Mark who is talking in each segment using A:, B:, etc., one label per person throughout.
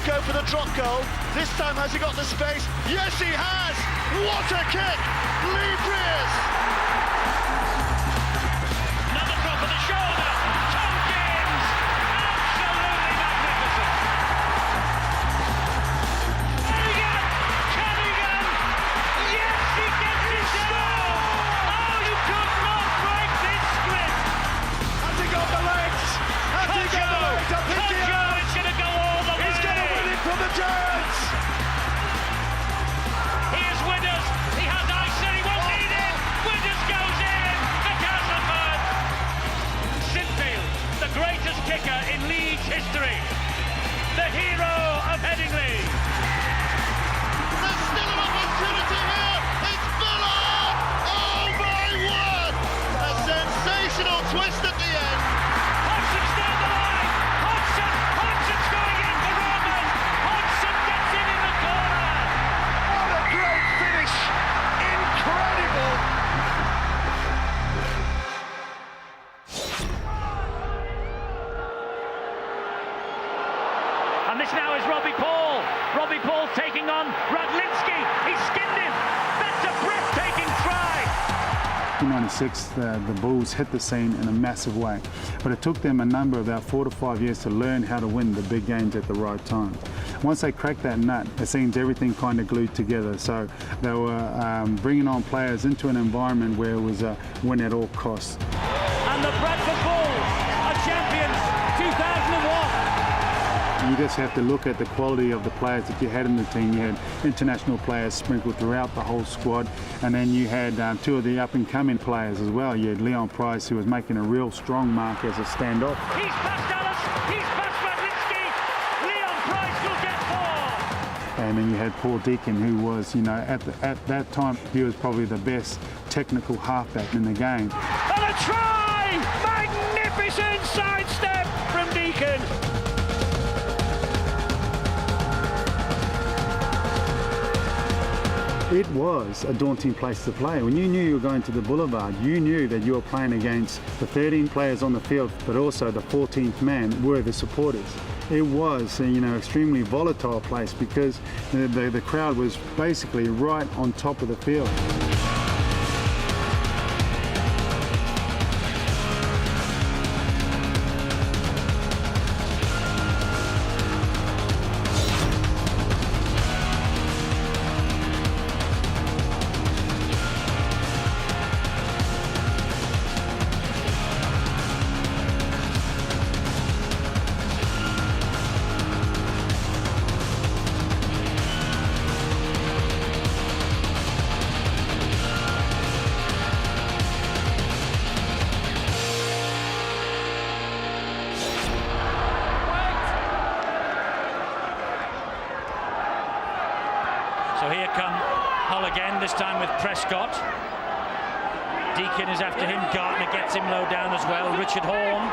A: go for the drop goal. This time, has he got the space? Yes, he has! What a kick! Lee Briers!
B: Another drop of the shoulder. Tompkins! Absolutely magnificent. Cunningham! Yes, he gets it down! Oh, you could not break this script!
A: Has he got the legs? Has he got the legs? I think he
B: Cudjoe
A: has!
B: is going to go all the way!
A: He's going to win it from the Giants!
B: He is Withers. He has Icer. He won't need it. Withers goes in for Castleford. Sinfield, the greatest kicker in Leeds history. The hero of Headingley.
A: There's still an opportunity here. It's Villa. Oh my word! A sensational twist at the end.
B: Hodgson's down the line. Hodgson's going in for Roman. Hodgson gets in the corner.
A: What a great finish! Incredible!
B: And this now is Robbie Paul. Robbie Paul taking on Radlinski. He skinned him. That's a breathtaking try.
C: In '96, the Bulls hit the scene in a massive way, but it took them a number, about 4 to 5 years, to learn how to win the big games at the right time. Once they cracked that nut, it seems everything kind of glued together. So they were bringing on players into an environment where it was a win at all costs.
B: And the Bradford Bulls are champions 2001.
C: You just have to look at the quality of the players that you had in the team. You had international players sprinkled throughout the whole squad, and then you had two of the up-and-coming players as well. You had Leon Price, who was making a real strong mark as a standoff.
B: He's past Dallas, he's past Radlinski. Leon Price will get 4.
C: And then you had Paul Deacon, who was, at that time, he was probably the best technical halfback in the game.
B: And a try! Magnificent sidestep from Deacon.
C: It was a daunting place to play. When you knew you were going to the Boulevard, you knew that you were playing against the 13 players on the field, but also the 14th man were the supporters. It was, extremely volatile place because the crowd was basically right on top of the field.
B: So here come Hull again, this time with Prescott. Deacon is after him, Gartner gets him low down as well. Richard Horn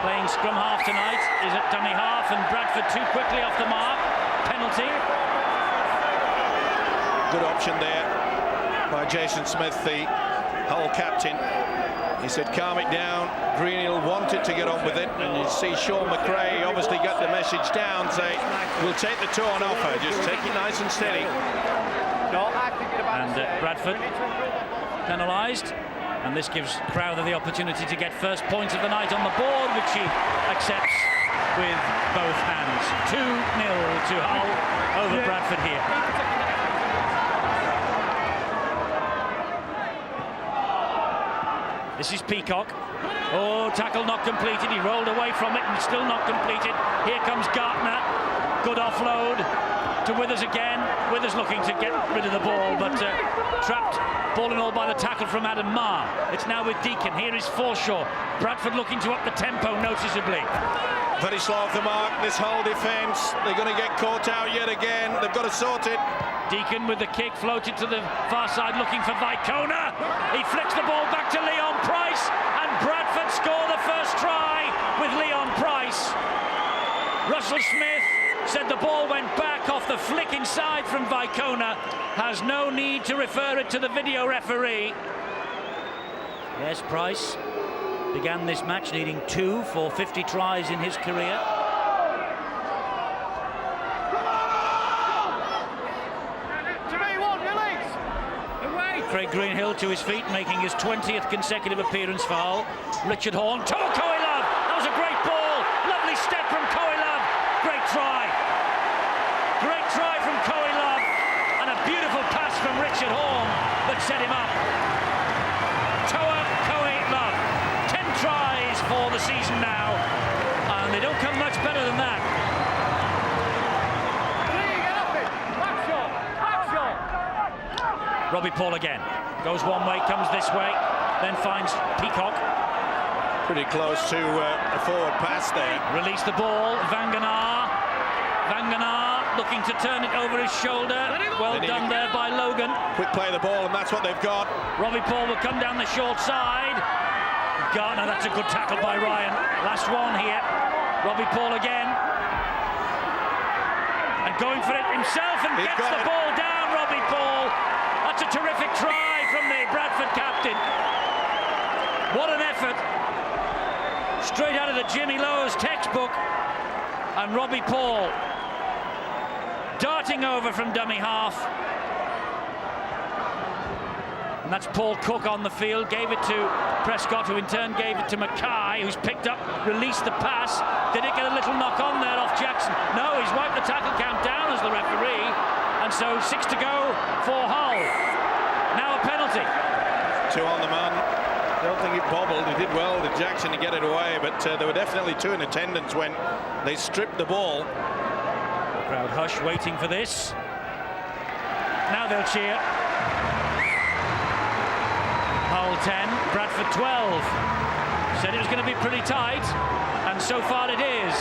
B: playing scrum half tonight, is at dummy half, and Bradford too quickly off the mark. Penalty.
D: Good option there by Jason Smith, the Hull captain. He said, calm it down. Greenhill wanted to get on with it, and you see Sean McRae obviously got the message down, say, we'll take the two on offer, just take it nice and steady.
B: And Bradford penalised, and this gives Crowther the opportunity to get first point of the night on the board, which he accepts with both hands. 2-0 to Hull over Bradford here. This is Peacock. Oh, tackle not completed. He rolled away from it and still not completed. Here comes Gartner. Good offload to Withers again. Withers looking to get rid of the ball, but trapped, ball and all, by the tackle from Adam Marr. It's now with Deacon. Here is Forshaw. Bradford looking to up the tempo noticeably.
D: Very slow off the mark, this whole defence. They're going to get caught out yet again. They've got to sort it.
B: Deacon with the kick, floated to the far side looking for Vicona. He flicks the ball back to Leon Price, and Bradford score the first try with Leon Price. Russell Smith said the ball went back off the flick inside from Vicona. Has no need to refer it to the video referee. Yes, Price began this match needing 2 for 50 tries in his career. Craig Greenhill to his feet, making his 20th consecutive appearance for Hull. Richard Horne to Coelho. That was a great ball. Lovely step from Coelho. Great try. Great try from Coelho. And a beautiful pass from Richard Horne that set him up. Toa Coelho. 10 tries for the season now. And they don't come much better than that. Robbie Paul again. Goes one way, comes this way, then finds Peacock.
D: Pretty close to a forward pass there.
B: Release the ball, Vanganar. Vanganar looking to turn it over his shoulder. Well done there by Logan.
D: Quick play of the ball, and that's what they've got.
B: Robbie Paul will come down the short side. Gartner, that's a good tackle by Ryan. Last one here. Robbie Paul again. And going for it himself and gets the ball down, Robbie Paul. That's a terrific try from the Bradford captain. What an effort. Straight out of the Jimmy Lowe's textbook. And Robbie Paul darting over from dummy half. And that's Paul Cook on the field. Gave it to Prescott, who in turn gave it to Mackay, who's picked up, released the pass. Did it get a little knock on there off Jackson? No, he's wiped the tackle count down as the referee. And so 6 to go for Hull. Now a penalty.
D: 2 on the man. I don't think it bobbled. He did well to Jackson to get it away, but there were definitely 2 in attendance when they stripped the ball.
B: Crowd hush waiting for this. Now they'll cheer. Hull 10, Bradford 12. Said it was going to be pretty tight, and so far it is.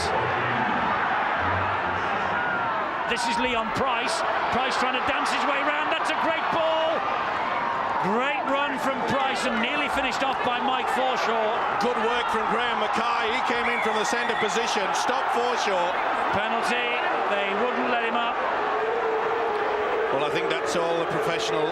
B: This is Leon Price. Price trying to dance his way round. That's a great ball. Great run from Price and nearly finished off by Mike Forshaw.
D: Good work from Graham Mackay. He came in from the centre position. Stopped Forshaw.
B: Penalty. They wouldn't let him up.
D: Well, I think that's all the professional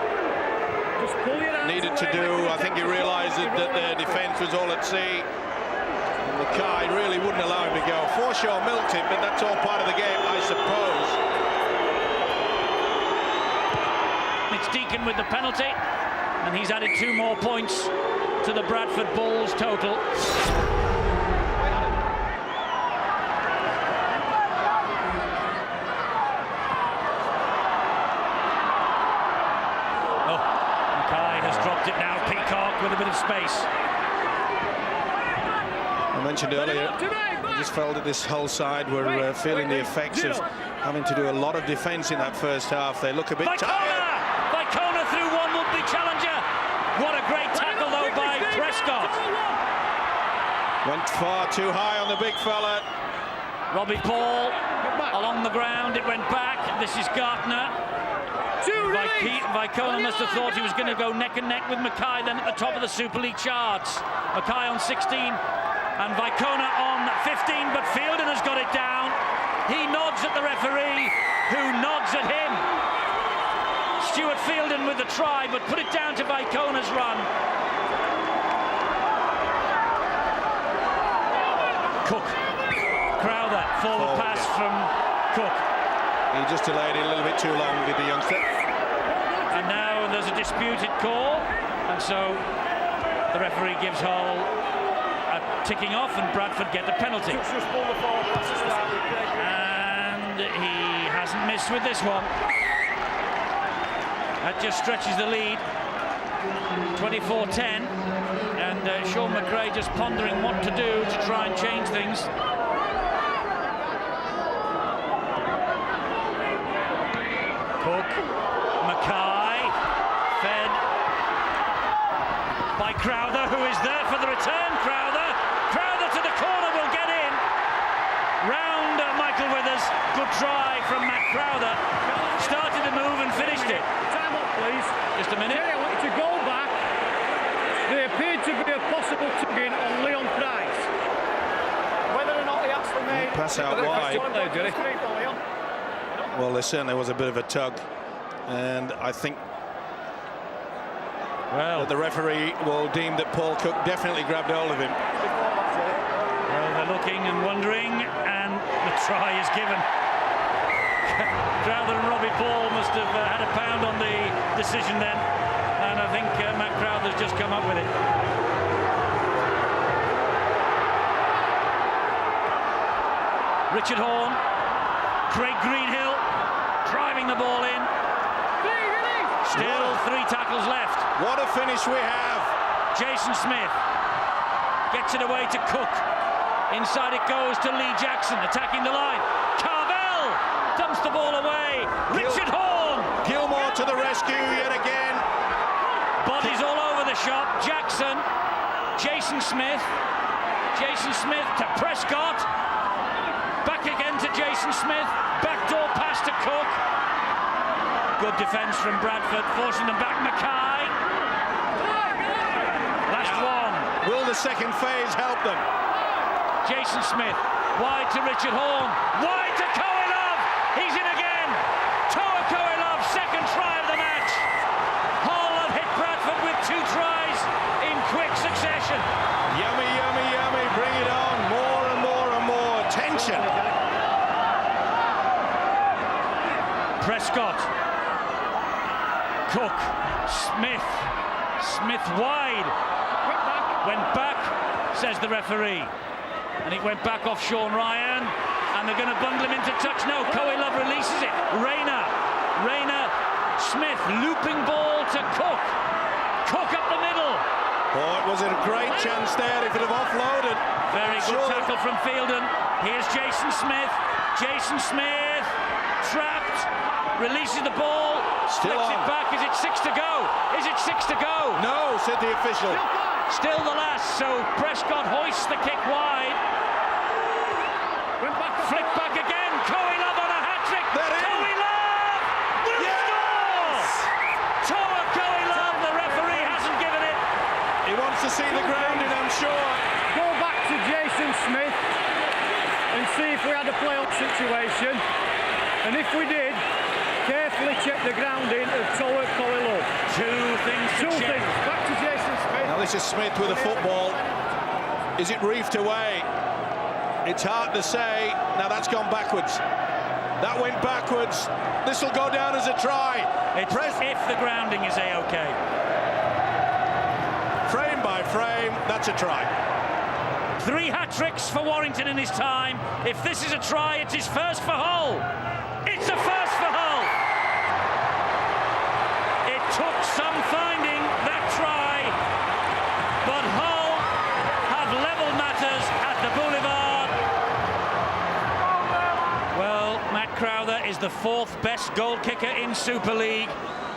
D: needed to do. I think he realised that their defence was all at sea. And Mackay really wouldn't allow him to go. Forshaw milked him, but that's all part of the game, I suppose.
B: It's Deacon with the penalty, and he's added 2 more points to the Bradford Bulls total. Oh, Mackay has dropped it now. Peacock with a bit of space.
D: I mentioned earlier, I just felt that this Hull side were feeling the effects of having to do a lot of defence in that first half. They look a bit tired.
B: Vicona through one would-be challenger. What a great tackle though by Prescott.
D: Went far too high on the big fella.
B: Robbie Paul along the ground. It went back. This is Gartner. Vicona must have thought he was going to go neck and neck with Mackay then at the top of the Super League charts. Mackay on 16 and Vicona on 15, but Fielden has got it down. He nods at the referee, who nods at him. Stuart Fielden with the try, but put it down to Vicona's run. Cook. Crowther, forward pass from Cook.
D: He just delayed it a little bit too long with the youngster.
B: And now there's a disputed call, and so the referee gives Hull a ticking off, and Bradford get the penalty. And he hasn't missed with this one. That just stretches the lead. 24-10, and Sean McRae just pondering what to do to try and change things. Cook, Mackay, fed by Crowther, who is there for the return. Crowther to the corner, will get in. Round Michael Withers, good try from Matt Crowther. Started to move and finished it.
E: Time up, please.
B: Just a minute.
E: To go back, there appeared to be a possible tugging on Leon Price. Whether or not he actually made...
D: Pass out wide. Well, there certainly was a bit of a tug, and I think that the referee will deem that Paul Cook definitely grabbed hold of him.
B: Well, they're looking and wondering, and the try is given. Crowther and Robbie Paul must have had a pound on the decision then. and I think Matt Crowther's just come up with it. Richard Horne, Craig Greenhill driving the ball in. Still 3 tackles left.
D: What a finish we have.
B: Jason Smith gets it away to Cook. Inside it goes to Lee Jackson, attacking the line. Carvel dumps the ball away. Richard Horne.
D: Gilmore to the rescue yet again.
B: Bodies all over the shop. Jackson. Jason Smith. Jason Smith to Prescott. Back again to Jason Smith. Backdoor pass to Cook. Good defence from Bradford, forcing them back. Mackay. Last one.
D: Will the second phase help them?
B: Jason Smith, wide to Richard Horne, wide to Koilov, he's in again. Toa Koilov, second try of the match. Hull have hit Bradford with 2 tries in quick succession.
D: Yummy, yummy, yummy, bring it on, more and more and more, tension.
B: Prescott, Cook, Smith, Smith wide, went back, says the referee. And it went back off Sean Ryan, and they're going to bundle him into touch. No, Koilov releases it. Rayner, Smith, looping ball to Cook. Cook up the middle.
D: Oh, it was a great chance there if it have offloaded.
B: Very good tackle from Fielden. Here's Jason Smith. Jason Smith, trapped, releases the ball,
D: Still
B: flicks
D: on.
B: it back. Is it 6 to go? Is it 6 to go?
D: No, said the official.
B: Still the last, so Prescott hoists the kick wide. Flick back again, Koilov on a hat-trick.
D: They're in.
B: Koilov will
D: Yes!
B: score! Toa Koilov, the referee hasn't given it.
D: He wants to see the grounding, I'm sure.
E: Go back to Jason Smith and see if we had a playoff situation. And if we did, carefully check the grounding of Toa Koilov.
B: Two things to
E: Two
B: check.
E: things. Back to Jason Smith.
D: Now this is Smith with a football. Is it reefed away? It's hard to say. Now that's gone backwards. That went backwards. This will go down as a try.
B: It's if the grounding is A-OK.
D: Frame by frame, that's a try.
B: 3 hat-tricks for Warrington in his time. If this is a try, it's his first for Hull. It's a first for Hull. It took some finding, that try, but Hull have level matters at the Boulevard. Well, Matt Crowther is the 4th best goal kicker in Super League.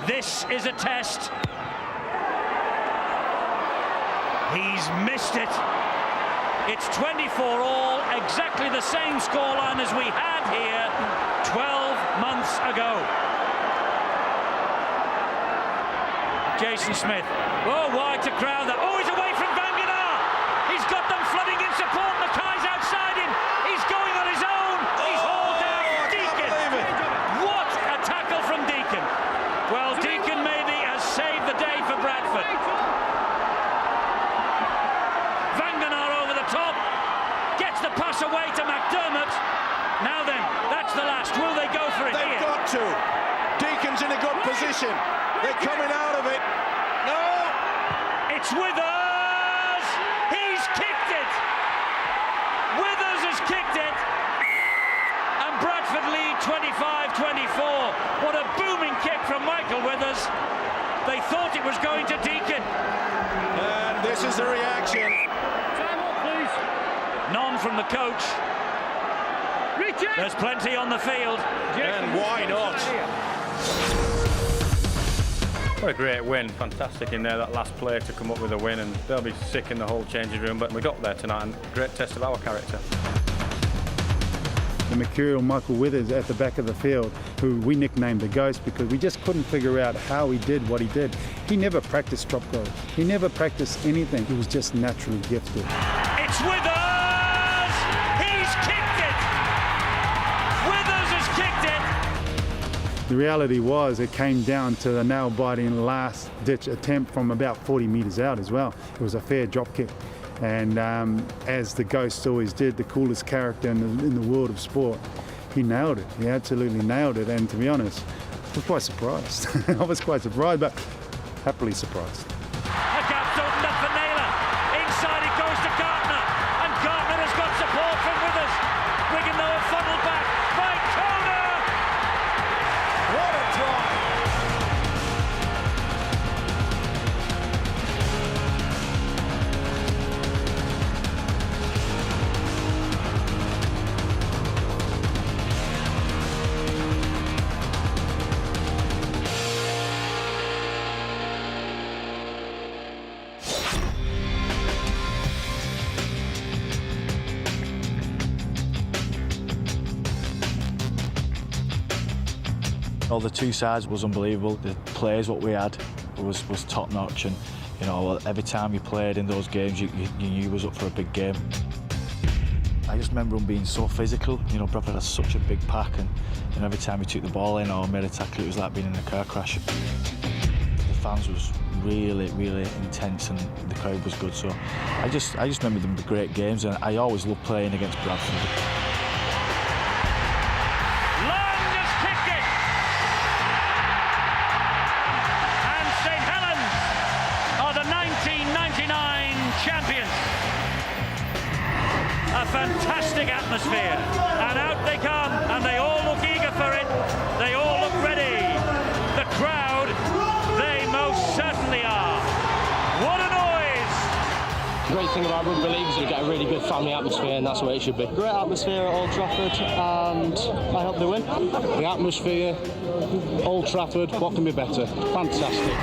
B: This is a test. He's missed it. It's 24 all, exactly the same scoreline as we had here 12 months ago. Jason Smith. Oh, wide to Crowther. Oh, he's away from Vanganar. He's got them flooding in support. Mackay's outside him. He's going on his own. He's hauled down.
D: I can't
B: Deacon.
D: believe it.
B: What a tackle from Deacon. Well, Deacon maybe has saved the day for Bradford. Vanganar over the top. Gets the pass away to McDermott. Now then, that's the last. Will they go for it
D: They've
B: here?
D: got to. Deacon's in a good position. They're coming out of it. No!
B: It's Withers! He's kicked it! Withers has kicked it! And Bradford lead 25-24. What a booming kick from Michael Withers. They thought it was going to Deacon.
D: And this is the reaction.
E: Time up, please.
B: None from the coach.
E: Richard!
B: There's plenty on the field.
D: And why not?
F: What a great win, fantastic in there, that last play to come up with a win, and they'll be sick in the whole changing room, but we got there tonight and great test of our character.
C: The mercurial Michael Withers at the back of the field, who we nicknamed the Ghost because we just couldn't figure out how he did what he did. He never practiced drop goals. He never practiced anything. He was just naturally gifted.
B: It's Withers! He's kicked it! Withers has kicked it!
C: The reality was it came down to a nail-biting last-ditch attempt from about 40 metres out as well. It was a fair drop kick. And as the Ghost always did, the coolest character in the world of sport, he nailed it. He absolutely nailed it. And to be honest, I was quite surprised. I was quite surprised. But happily surprised.
B: A gap's opened up for Naylor. Inside it goes to Gartner. And Gartner has got support from Withers. Wigan though have funneled back by Kona.
D: What a try!
G: Well, the two sides was unbelievable. The players what we had was top notch, and you know, every time you played in those games, you knew you was up for a big game. I just remember them being so physical. You know, Bradford had such a big pack, and every time we took the ball in or made a tackle, it was like being in a car crash. The fans was really intense, and the crowd was good. So I just remember them being great games, and I always loved playing against Bradford.
B: A fantastic atmosphere, and out they come, and they all look eager for it. They all look ready. The crowd, they most certainly are. What a noise!
H: The great thing about rugby league is you get a really good family atmosphere, and that's the way it should be.
I: Great atmosphere at Old Trafford, and I hope they win.
H: The atmosphere, Old Trafford, what can be better? Fantastic.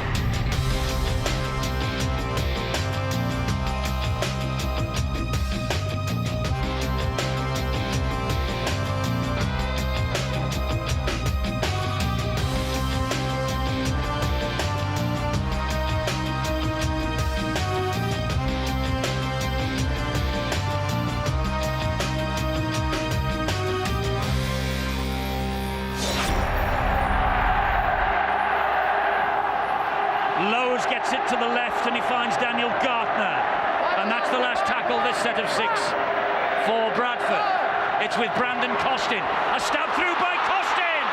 B: Lowe's gets it to the left and he finds Daniel Gartner. And that's the last tackle this set of 6 for Bradford. It's with Brandon Costin. A stab through by Costin!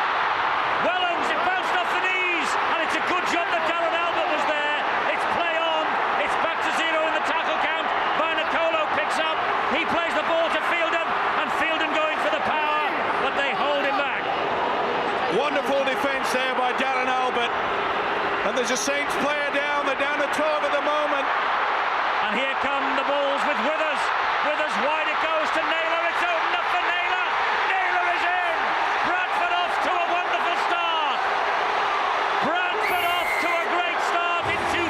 B: Wellens, it bounced off the knees. And it's a good job that Darren Albert was there. It's play on. It's back to 0 in the tackle count. Bainakolo picks up. He plays the ball to Fielden. And Fielden going for the power. But they hold him back.
D: Wonderful defence there by Darren Albert. And there's a Saints player down. They're down to 12 at the moment.
B: And here come the balls with Withers. Withers wide it goes to Naylor. It's opened up for Naylor. Naylor is in. Bradford off to a wonderful start. Bradford off to a great start in 2002.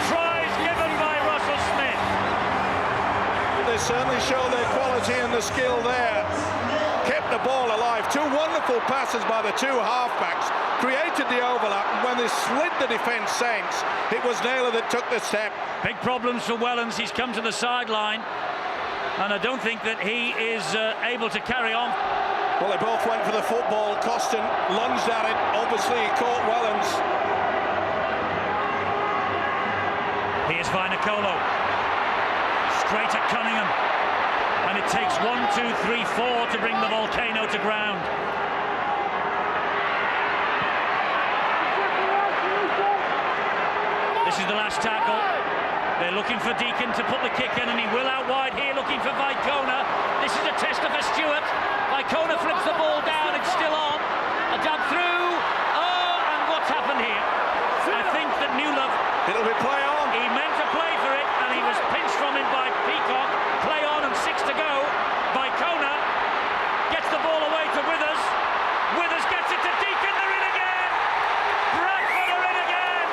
B: Tries given by Russell Smith.
D: They certainly show their quality and the skill there. Kept the ball alive. 2 wonderful passes by the 2 halfbacks. Created the overlap, and when they slid the defence Saints, it was Naylor that took the step.
B: Big problems for Wellens. He's come to the sideline, and I don't think that he is able to carry on.
D: Well, they both went for the football. Costin lunged at it. Obviously, he caught Wellens.
B: Here's Bainakolo. Straight at Cunningham. And it takes 1, 2, 3, 4 to bring the Volcano to ground. This is the last tackle. They're looking for Deacon to put the kick in, and he will out wide here, looking for Vicona. This is a tester for Stewart. Vicona flips the ball down, it's still on. A dab through. Oh, and what's happened here? I think that Newlove...
D: It'll be play on.
B: He meant to play for it, and he was pinched from him by Peacock. Play on and 6 to go. Vicona gets the ball away to Withers. Withers gets it to Deacon. They're in again. Bradford are in again.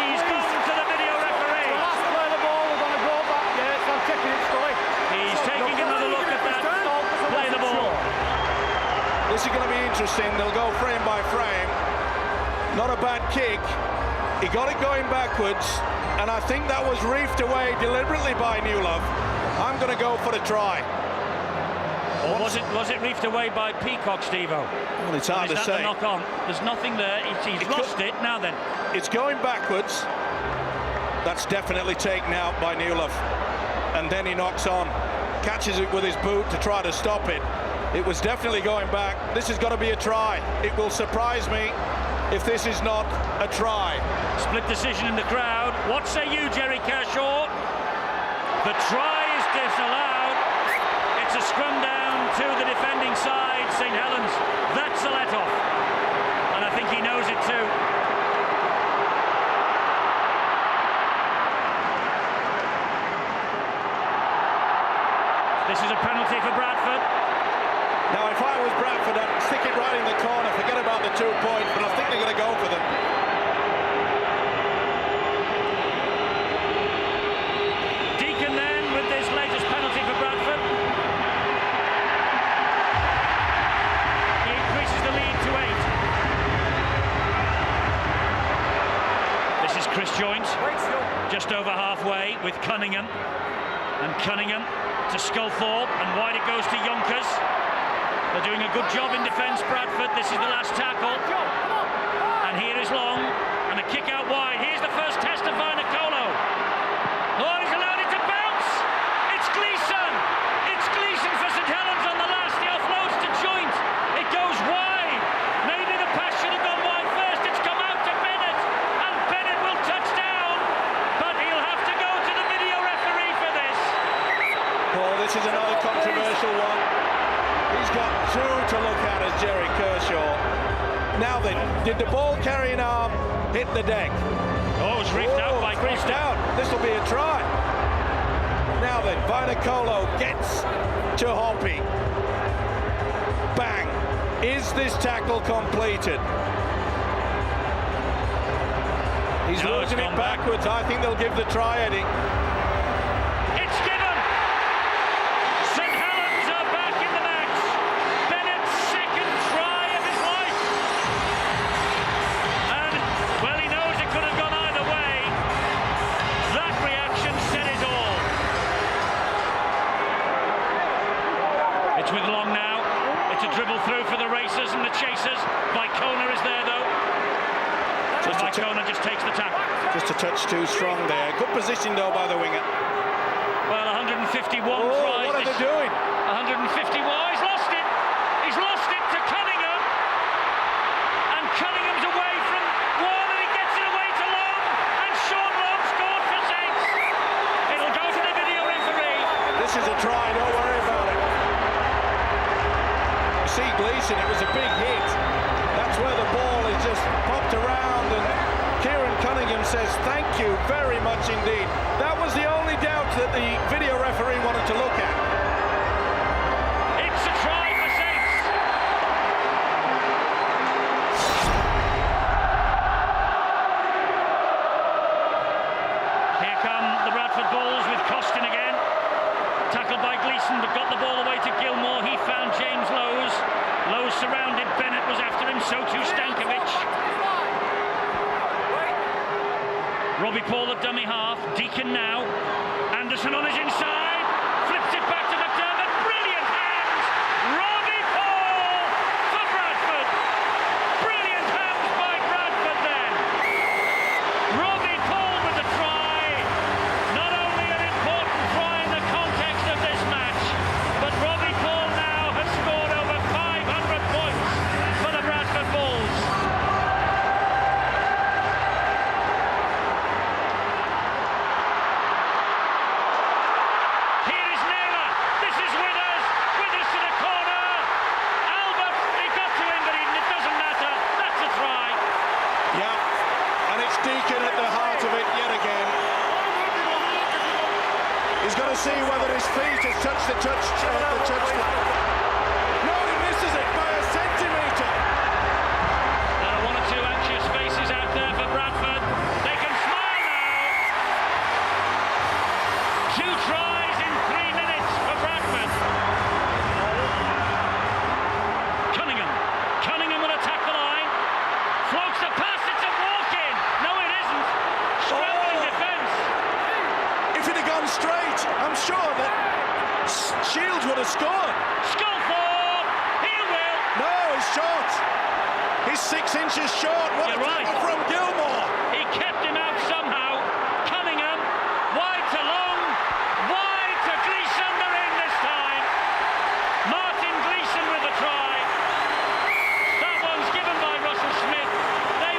B: He's gone to the video referee.
E: The last play of the ball, we're going to go back, yeah, so I'm checking it, Scully.
B: He's taking another look at that. Play the ball.
D: This is going to be interesting. They'll go frame by frame. Not a bad kick. He got it going backwards, and I think that was reefed away deliberately by Newlove. I'm going to go for the try.
B: Or was it reefed away by Peacock, Steve-O?
D: Well, it's hard to say.
B: The knock on? There's nothing there. He's lost it. Now then.
D: It's going backwards. That's definitely taken out by Newlove. And then he knocks on. Catches it with his boot to try to stop it. It was definitely going back. This has got to be a try. It will surprise me if this is not a try.
B: Split decision in the crowd. What say you, Jerry Kershaw? The try is disallowed. It's a scrum down to the defending side, St Helens. That's a let-off. And I think he knows it too. This is a penalty for Bradford.
D: Now, if I was Bradford, I'd stick it right in the corner, forget about the 2 points, but I think they're going to go for them.
B: Deacon then with this latest penalty for Bradford. He increases the lead to 8. This is Chris Joynt, just over halfway with Cunningham. And Cunningham to Sculthorpe, and wide it goes to Yonkers. They're doing a good job in defence, Bradford. This is the last tackle. And here is Long, and a kick out wide. Here's the first test of Vainicolo. Oh, he's allowed it to bounce. It's Gleeson. It's Gleeson for St Helens on the last. He offloads to Joynt. It goes wide. Maybe the pass should have gone wide first. It's come out to Bennett, and Bennett will touch down, but he'll have to go to the video referee for this.
D: Oh, this is another controversial one. He's got two to look at as Jerry Kershaw. Now then, did the ball carrying arm hit the deck?
B: Oh, it was reefed out by
D: reefed
B: Gleeson.
D: out. This will be a try. Now then, Vainicolo gets to Hoppy. Bang. Is this tackle completed? He's
B: No, it's
D: losing it
B: gone back.
D: backwards. I think they'll give the try, Eddie.
B: It's given. St Helens are back in the match. Bennett's second try of his life. And, well, he knows it could have gone either way. That reaction said it all. It's with Long now. It's a dribble through for the racers and the chasers. Vicona is there, though. Vicona just takes the tackle.
D: Just a touch too strong there. Good position, though, by the winger.
B: Well, 151
D: Oh,
B: tries.
D: what are they doing?
B: 151. He's lost it. He's lost it to Cunningham. And Cunningham's away from one, and he gets it away to Long. And Sean Long scored for Saints. It'll go to the video referee.
D: This is a try, don't worry about it. You see Gleeson, it was a big hit. That's where the ball is just popped around, and Kieran Cunningham says thank you very much indeed. That was the only doubt that the video referee wanted to look at.
B: It's a try for Saints. Here come the Bradford Bulls with Costin again. Tackled by Gleeson, but got the ball away to Gilmore. He found James Lowes. Lowes surrounded. Bennett was after him, so too Stankovic. Robbie Paul at dummy half. Deacon now. Anderson on his inside. Flips it back to McDermott. Brilliant hands. Robbie Paul for Bradford. Brilliant hands by Bradford then. Robbie Paul with the try. Not only an important try in the context of this match, but Robbie Paul now has scored over 500 points for the Bradford Bulls. Here is Naylor. This is Withers. Withers to the corner. Albert, he got to him, but it doesn't matter. That's a try.
D: Yeah, and it's Deacon at the heart of it yet again. He's got to see whether his feet has touched the touchline. No, he misses it by a centimetre.
B: There are one or two anxious faces out there for Bradford. They can smile now. 2 tries in 3 minutes for Bradford. Cunningham. Cunningham will attack the line. Floats the pass. It's a walk-in. No, it isn't. Scrambling defence.
D: If it had gone straight, I'm sure that Shields would have scored.
B: Sculthorpe. He will.
D: No, he's short. He's 6 inches short. What
B: You're
D: a
B: right.
D: tackle from Gilmore.
B: He kept him out somehow. Cunningham. Wide to Long. Wide to Gleeson. They're in this time. Martin Gleeson with the try. That one's given by Russell Smith. They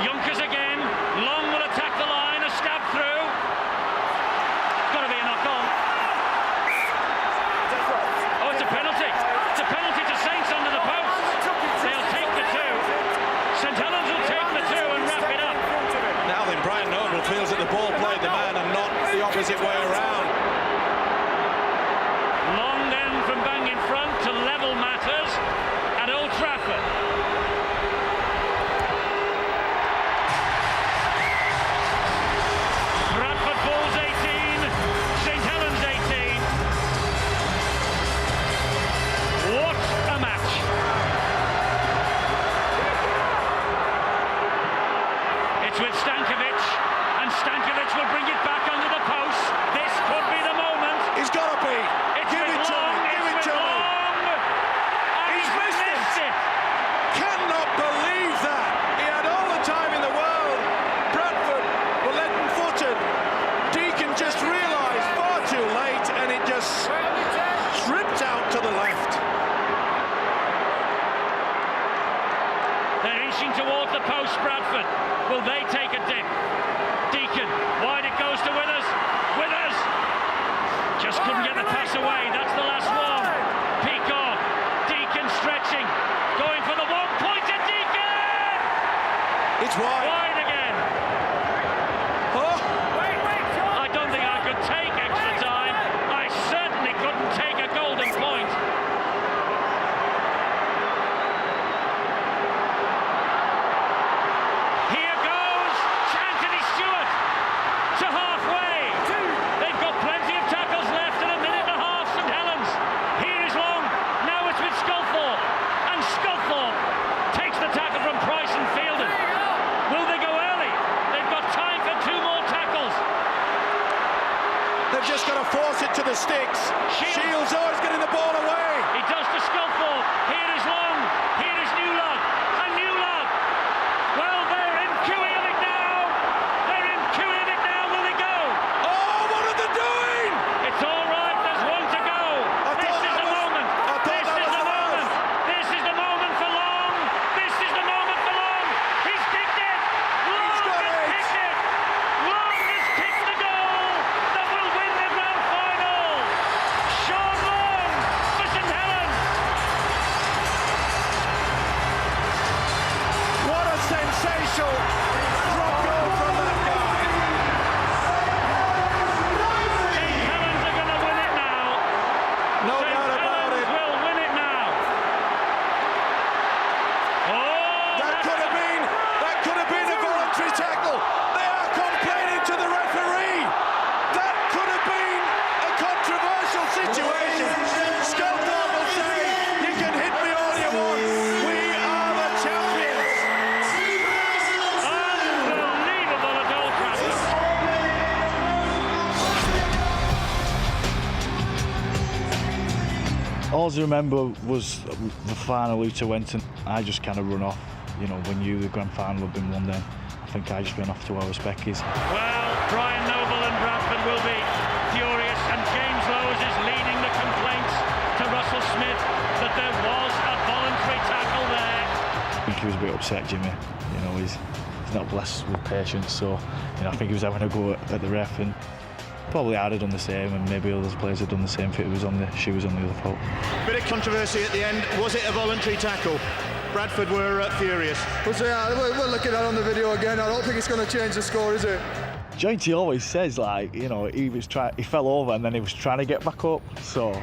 B: Yonkers again. Long will attack the line. A stab through. Got to be a knock on. Oh, it's a penalty. It's a penalty to Saints under the post. They'll take the two. St Helens will take the two and wrap it up.
D: Now then, Brian Noble feels that the ball played the man and not the opposite way around.
B: Long then from bang in front to level matters at Old Trafford. Bradford Bulls 18, St Helens 18. What a match. It's with Stankovic, and Stankovic will bring it back under the post. This could be the moment.
D: He's got to be. Give it to me. Give it to me. He's missed it. Cannot believe that. He had all the time in the world. Bradford were leaden-footed. Deacon just realised far too late, and it just tripped out to the left.
B: They're inching towards the post, Bradford. Will they take a dip? Deacon, wide it goes to Withers. Withers! Just couldn't get the pass away. That's the last one. Peacock. Deacon stretching. Going for the one-pointer. Deacon!
D: It's wide.
B: Wide again.
D: Oh,
B: I don't think I could take extra time. I certainly couldn't take a golden point. Here goes Anthony Stewart to halfway. They've got plenty of tackles left and a minute and a half, St Helens. Here is Long. Now it's with Sculthorpe. And Sculthorpe takes the tackle from Price and Fielden. Will they go early? They've got time for two more tackles.
D: they've just got to force it to the sticks. Shields always getting the ball away.
B: He does to Sculthorpe. Here is Long. Here is Newlove. And Newlove. Well, they're in queuing of it now. They're in queuing of it now. Will they go?
D: Oh, what are they doing?
B: It's all right. There's one to go. This is the moment. This is the moment. This is the moment for Long. This is the moment for Long. He's kicked it. Long has kicked it. Long has kicked the goal that will win the grand final. Sean Long for St Helens.
D: What a sensational drop goal from that guy.
B: St Helens are going to win it now.
D: No
B: St
D: doubt about
B: Helens
D: it.
B: will win it now. Oh,
D: That could have been a voluntary tackle. They are complaining to the referee. That could have been a controversial situation. Sculthorpe will say, you can hit me all you want. We are the champions.
B: unbelievable at Old Trafford.
G: All I remember was the final Luton went and I just kind of run off. You know, when the grand final had been won then, I think I just went off to where Speckys.
B: Well, Brian Noble and Bradford will be furious, and James Lowes is leading the complaints to Russell Smith that there was a voluntary tackle there.
G: I think he was a bit upset, Jimmy. You know, he's not blessed with patience, so you know, I think he was having a go at the ref, and probably I'd have done the same, and maybe other players had done the same if it was on the shoe was on the other foot.
J: Bit of controversy at the end. Was it a voluntary tackle? Bradford were furious.
K: We're looking at it on the video again. I don't think it's going to change the score, is it?
G: Jointy always says, like, you know, he fell over and then he was trying to get back up, so.
D: It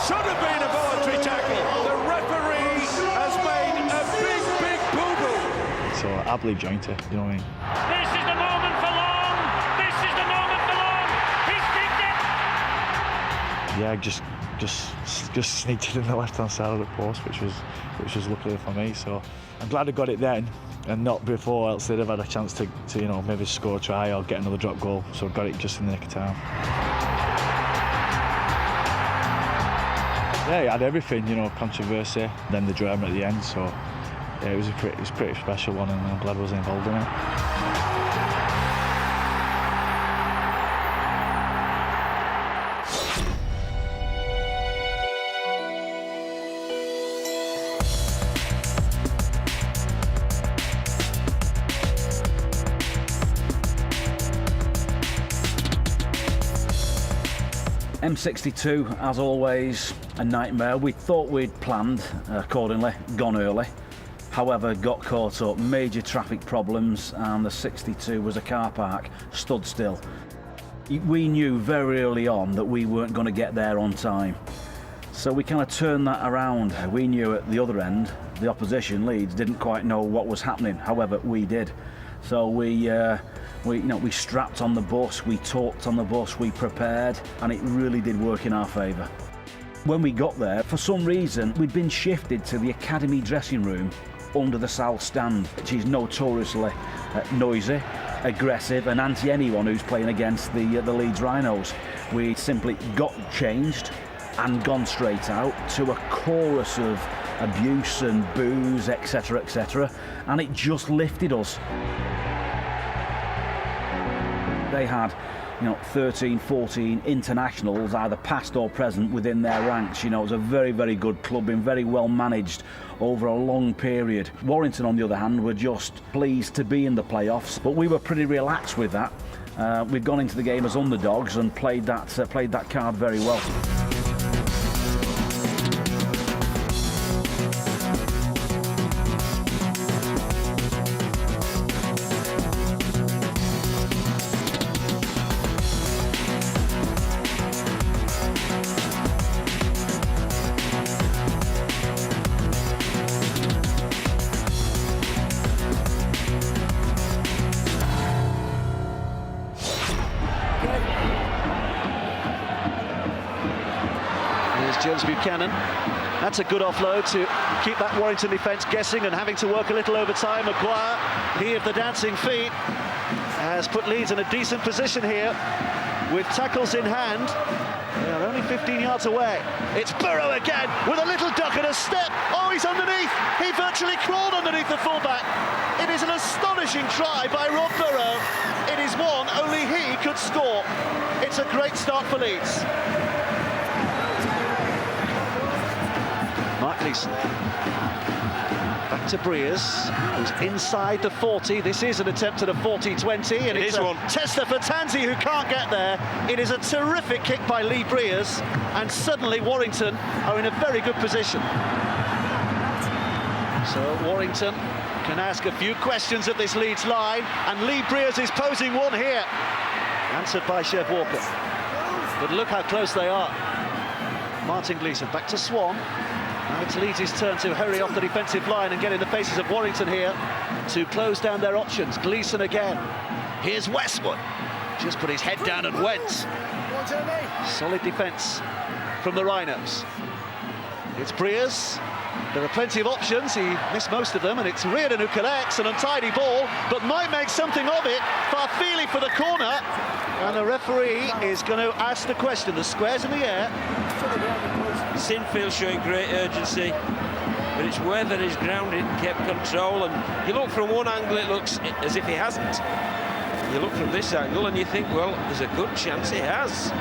D: should have been a voluntary tackle. The referee has made a big boo-boo.
G: So I believe Jointy, you know what I mean?
B: This is the moment for Long. This is the moment for Long. He's kicked it.
G: Yeah, just sneaked it in the left-hand side of the post, which was luckily for me. So I'm glad I got it then and not before, else they'd have had a chance to you know, maybe score a try or get another drop goal. So I got it just in the nick of time. Yeah, it had everything, you know, controversy, then the drama at the end. So yeah, it was a pretty special one, and I'm glad I was involved in it.
L: M62, as always, a nightmare. We thought we'd planned accordingly, gone early. However, got caught up, major traffic problems, and the 62 was a car park, stood still. We knew very early on that we weren't going to get there on time. So we kind of turned that around. We knew at the other end, the opposition, Leeds, didn't quite know what was happening. However, we did. So we strapped on the bus, we talked on the bus, we prepared, and it really did work in our favour. When we got there, for some reason, we'd been shifted to the academy dressing room under the south stand, which is notoriously noisy, aggressive, and anti anyone who's playing against the Leeds Rhinos. We simply got changed and gone straight out to a chorus of abuse and boos, etc., etc., and it just lifted us. They had, 13, 14 internationals, either past or present, within their ranks. It was a very, very good club, been very well managed over a long period. Warrington, on the other hand, were just pleased to be in the playoffs, but we were pretty relaxed with that. We'd gone into the game as underdogs and played that card very well.
M: James Buchanan. That's a good offload to keep that Warrington defence guessing and having to work a little overtime. Maguire, he of the dancing feet, has put Leeds in a decent position here with tackles in hand. They are only 15 yards away. It's Burrow again with a little duck and a step. Oh, he's underneath. He virtually crawled underneath the fullback. It is an astonishing try by Rob Burrow. It is one only he could score. It's a great start for Leeds. Mark Gleeson. Back to Breers, who's inside the 40. This is an attempt at a 40-20, and it's a tester for Tansey, who can't get there. It is a terrific kick by Lee Breers, and suddenly Warrington are in a very good position. So Warrington can ask a few questions of this Leeds line, and Lee Breers is posing one here. Answered by Chev Walker. But look how close they are. Martin Gleeson back to Swan. Now it's Leeds' turn to hurry off the defensive line and get in the faces of Warrington here to close down their options. Gleeson again. Here's Westwood. Just put his head down and went. Solid defence from the Rhinos. It's Breers. There are plenty of options. He missed most of them, and it's Reardon who collects an untidy ball, but might make something of it. Farfili for the corner, and the referee is going to ask the question. The square's in the air.
N: Sinfield showing great urgency, but it's Weather is grounded and kept control, and you look from one angle, it looks as if he hasn't. You look from this angle and you think, well, there's a good chance he has.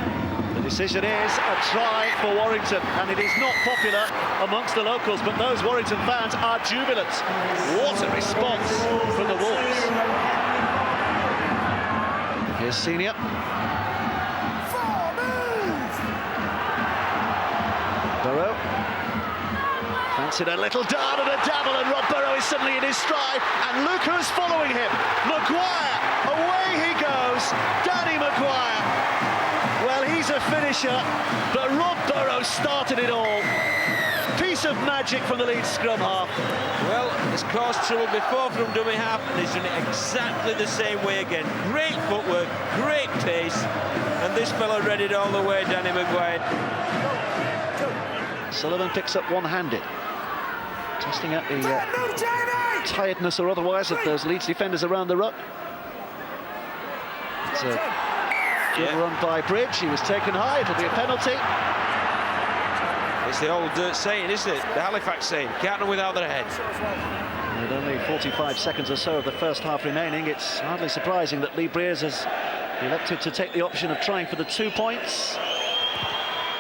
M: The decision is a try for Warrington, and it is not popular amongst the locals, but those Warrington fans are jubilant. What a response from the Wolves. Here's Senior. Burrow. Fancied a little dart and a dabble, and Rob Burrow is suddenly in his stride, and look who's following him. Maguire, away he goes. Danny Maguire. Well, he's a finisher, but Rob Burrow started it all. Piece of magic from the Leeds scrum half.
N: Well, he's caused trouble before from dummy half, and he's done it exactly the same way again. Great footwork, great pace, and this fellow read it all the way, Danny Maguire.
M: Sullivan picks up one-handed, testing out the tiredness or otherwise of those Leeds defenders around the ruck. It's a good run by Bridge. He was taken high. It'll be a penalty.
N: It's the old saying, isn't it? The Halifax saying, can't run without their head.
M: With only 45 seconds or so of the first half remaining, it's hardly surprising that Lee Breers has elected to take the option of trying for the 2 points.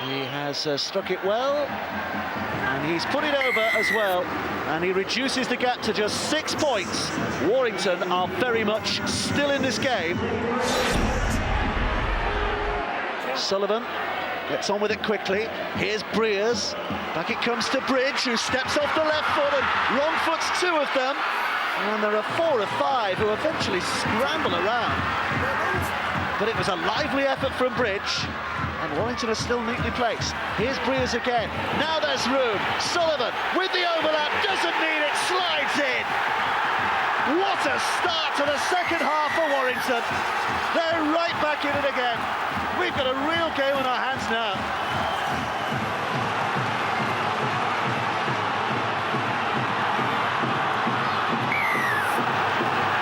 M: He has struck it well, and he's put it over as well, and he reduces the gap to just 6 points. Warrington are very much still in this game. Sullivan Gets on with it quickly. Here's Breers. Back it comes to Bridge, who steps off the left foot and wrong foots two of them. And there are 4 or 5 who eventually scramble around. But it was a lively effort from Bridge. And Warrington is still neatly placed. Here's Breers again. Now there's room. Sullivan with the overlap. Doesn't need it. Slides in. What a start to the second half for Warrington. They're right back in it again. We've got a real game on our hands now.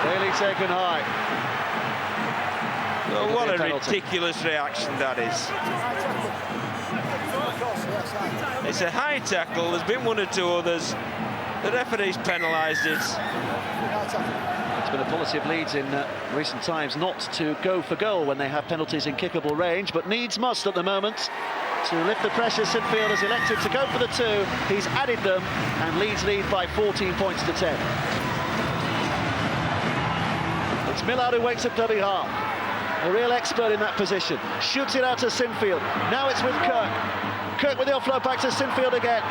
M: Bailey taken high.
N: Oh, what a ridiculous reaction that is. It's a high tackle. There's been 1 or 2 others. The referee's penalised it.
M: It's been a policy of Leeds in recent times not to go for goal when they have penalties in kickable range, but needs must at the moment. To lift the pressure, Sinfield has elected to go for the 2. He's added them, and Leeds lead by 14 points to 10. It's Millard who wakes up dummy half. A real expert in that position. Shoots it out to Sinfield. Now it's with Kirk. Kirk with the offload back to Sinfield again.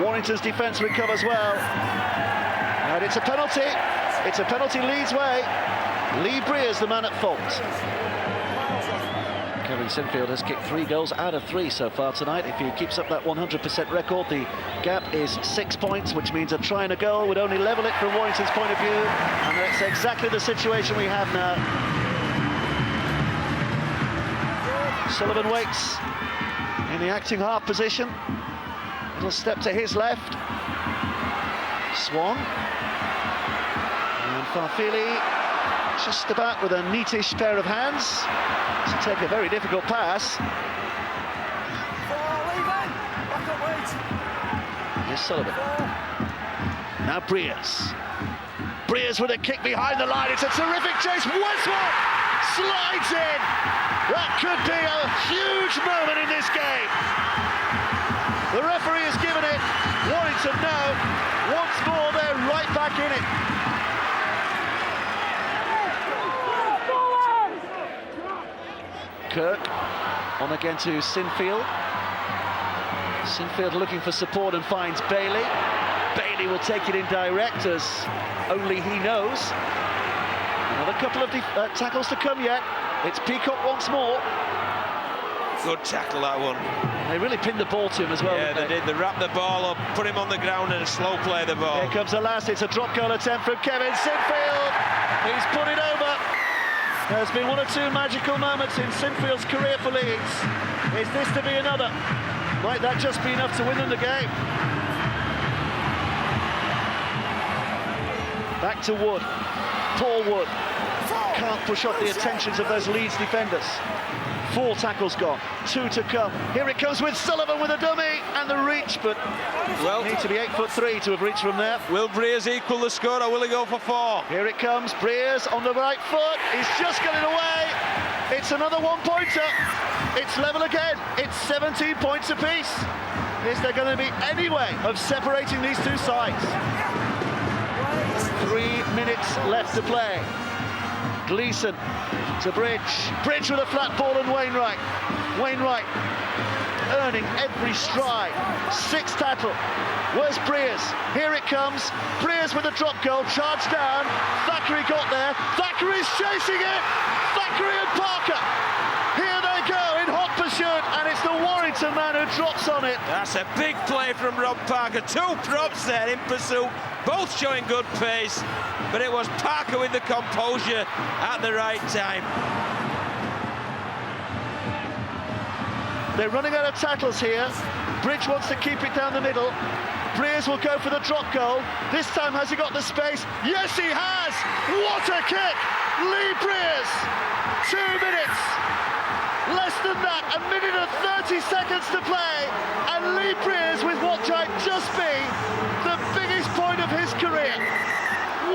M: Warrington's defence recovers well. And it's a penalty. It's a penalty Leeds way. Lee Breers the man at fault. Kevin Sinfield has kicked 3 goals out of 3 so far tonight. If he keeps up that 100% record, the gap is 6 points, which means a try and a goal would only level it from Warrington's point of view. And that's exactly the situation we have now. Sullivan waits in the acting half position. Little step to his left. Swan. And Farfili just about with a neatish pair of hands to take a very difficult pass. Here's Sullivan. Now Breers. Breers with a kick behind the line. It's a terrific chase. Westwood slides in. That could be a huge moment in this game. The referee has given it. Warrington now. Once more, they're right back in it. Kirk on again to Sinfield. Sinfield looking for support and finds Bailey. Bailey will take it in direct, as only he knows. Another couple of tackles to come yet. It's Peacock once more.
N: Good tackle, that one.
M: They really pinned the ball to him as well.
N: Yeah, they did. They wrapped the ball up, put him on the ground and slow play the ball.
M: Here comes the last. It's a drop goal attempt from Kevin Sinfield. He's put it over. There's been 1 or 2 magical moments in Sinfield's career for Leeds. Is this to be another? Might that just be enough to win them the game? Back to Wood. Paul Wood. Can't push off the attentions of those Leeds defenders. 4 tackles gone, 2 to come. Here it comes with Sullivan with a dummy and the reach, but well, need to be 8'3" to have reached from there.
N: Will Breers equal the score, or will he go for 4?
M: Here it comes, Breers on the right foot. He's just got it away. It's another 1-pointer. It's level again. It's 17 points apiece. Is there going to be any way of separating these 2 sides? 3 minutes left to play. Gleeson to Bridge. Bridge with a flat ball and Wainwright. Wainwright earning every stride. 6th tackle. Where's Breers? Here it comes. Breers with a drop goal. Charged down. Thackeray got there. Thackeray's chasing it. Thackeray and Parker. Here they go in hot pursuit, and it's the Warrington man who drops on it.
N: That's a big play from Rob Parker. 2 props there in pursuit, both showing good pace, but it was Parker with the composure at the right time.
M: They're running out of tackles here. Bridge wants to keep it down the middle. Breers will go for the drop goal. This time, has he got the space? Yes, he has! What a kick! Lee Breers! 2 minutes! Less than that, 1 minute and 30 seconds to play, and Lee Breers with what might just be the biggest point of his career.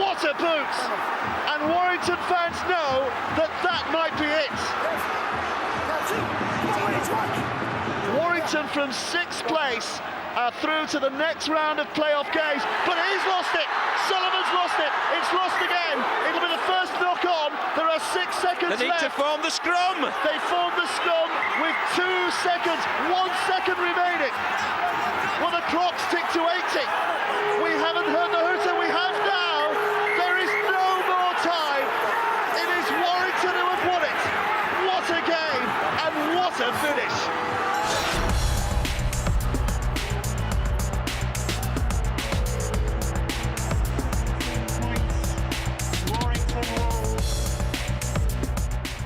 M: What a boot! And Warrington fans know that that might be it. Warrington from 6th place are through to the next round of playoff games, but he's lost it. Sullivan's lost it. It's lost again. It'll be the first knock on. There are 6 seconds
A: seconds
N: They need to
A: left.
N: form the scrum.
A: They formed the scrum with 2 seconds, 1 second remaining. Well, the clock's ticked to 80. We haven't heard the hooter. We have now. There is no more time. It is Warrington who have won it. What a game and what a finish.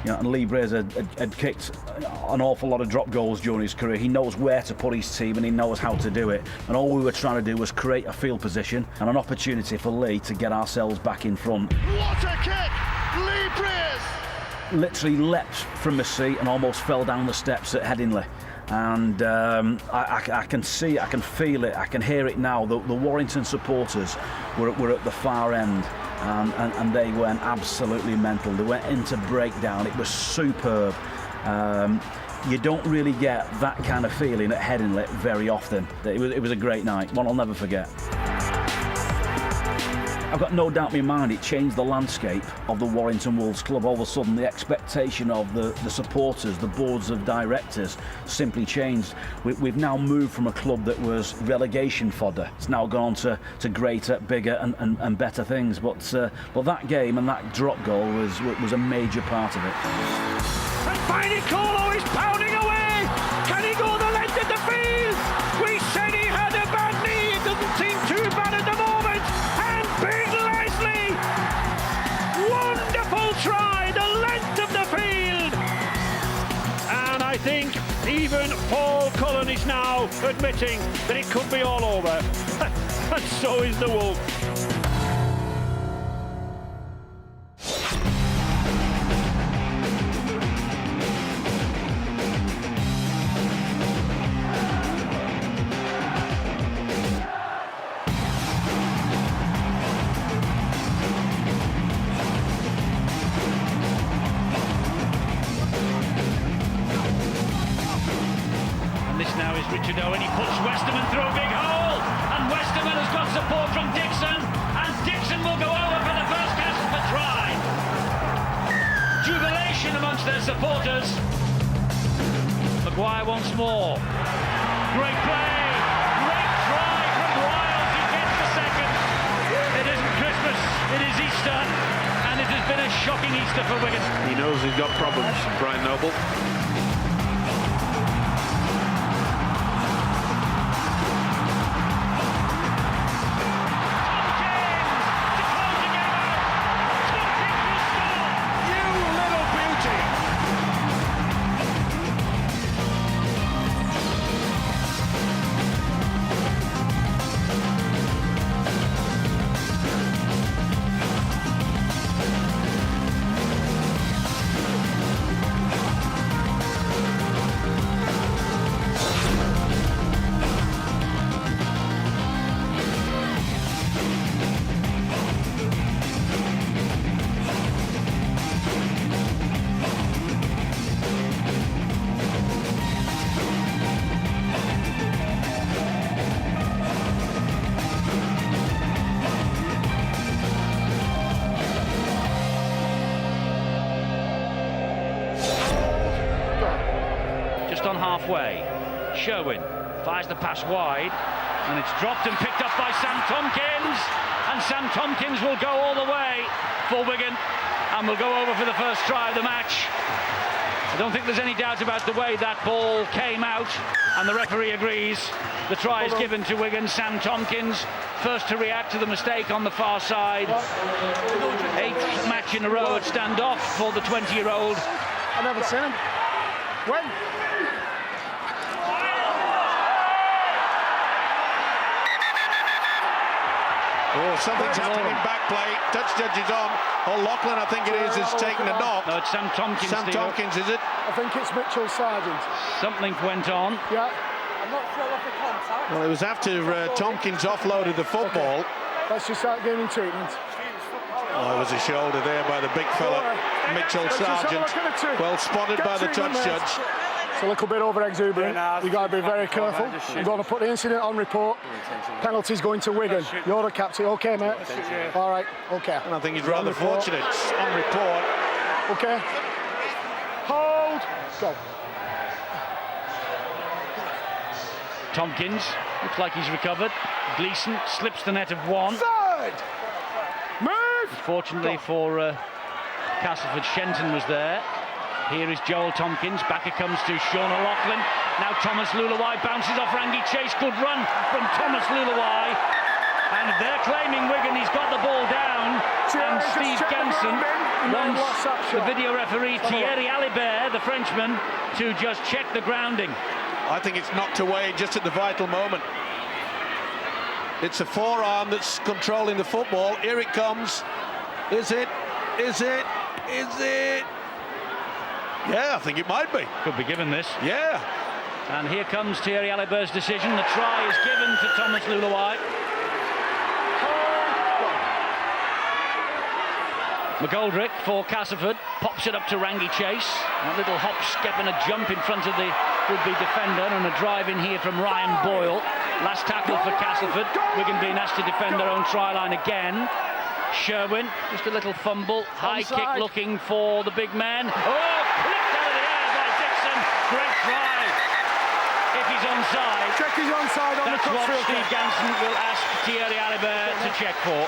L: You know, and Lee Brazier had kicked an awful lot of drop goals during his career. He knows where to put his team and he knows how to do it. And all we were trying to do was create a field position and an opportunity for Lee to get ourselves back in front.
A: What a kick! Lee Briers!
L: Literally leapt from the seat and almost fell down the steps at Headingley. And I can see it, I can feel it, I can hear it now. The Warrington supporters were at the far end. And they went absolutely mental. They went into breakdown. It was superb. You don't really get that kind of feeling at Headingley very often. It was a great night, one I'll never forget. I've got no doubt in my mind it changed the landscape of the Warrington Wolves club. All of a sudden the expectation of the supporters, the boards of directors simply changed. We've now moved from a club that was relegation fodder. It's now gone to greater, bigger and better things. But that game and that drop goal was a major part of it.
B: And finally Colo is pounding away. Can he go the length of the field? We said he had a bad knee. It doesn't seem too bad at the moment. And Big Leslie, wonderful try, the length of the field. And I think even Paul Cullen is now admitting that it could be all over. And so is the Wolves. Now is Richard Owen, he puts Westerman through a big hole, and Westerman has got support from Dixon, and Dixon will go over for the first cast for try. Jubilation amongst their supporters. Maguire once more. Great play, great try from Wiles, he gets the second. It isn't Christmas, it is Easter, and it has been a shocking Easter for Wigan.
D: He knows he's got problems, Brian Noble.
B: On halfway, Sherwin fires the pass wide, and it's dropped and picked up by Sam Tompkins, and Sam Tompkins will go all the way for Wigan and will go over for the first try of the match. I don't think there's any doubt about the way that ball came out, and the referee agrees. The try is given to Wigan. Sam Tompkins, first to react to the mistake on the far side. 8th match in a row at standoff for the 20-year-old.
E: I never seen him. When?
D: Oh, something's happening in back play. Touch judge is on. O'Loughlin, I think it is taking a knock.
B: No, it's Sam Tompkins.
D: Sam Tompkins, is it?
E: I think it's Mitchell Sargent.
B: Something went on.
E: Yeah. I'm not sure of the contact.
D: Well, it was after Tompkins offloaded the football.
E: Okay. Let's just start giving treatment.
D: Oh, it was a shoulder there by the big fella, Mitchell Sargent. Well spotted by the touch judge.
E: It's a little bit over exuberant. You've got to be very careful. We're going to put the incident on report. Penalty's going to Wigan. You're the captain. Okay, mate? All right, okay.
D: And I think he's rather fortunate. On report.
E: Okay.
K: Hold. Go.
B: Tompkins looks like he's recovered. Gleeson slips the net of one.
K: Third. Move.
B: Fortunately for Castleford, Shenton was there. Here is Joel Tompkins. Back it comes to Sean O'Loughlin. Now Thomas Lulawai bounces off Rangi Chase. Good run from Thomas Lulawai. And they're claiming Wigan. He's got the ball down. And Steve Ganson wants the video referee Thierry Alibert, the Frenchman, to just check the grounding.
D: I think it's knocked away just at the vital moment. It's a forearm that's controlling the football. Here it comes. Is it? Is it? Is it? Yeah, I think it might be.
B: Could be given this.
D: Yeah.
B: And here comes Thierry Alibert's decision. The try is given to Thomas Lulawai. McGoldrick for Castleford pops it up to Rangi Chase. A little hop, skip and a jump in front of the would-be defender, and a drive in here from Ryan Boyle. Last tackle for Castleford. Wigan being asked to defend their own try line again. Sherwin, just a little fumble. High kick looking for the big man. Oh, flicked out of the air by Dixon. Great try. If he's onside.
K: Check he's onside on the
B: That's what
K: filter.
B: Steve Ganson will ask Thierry Alibert to check for.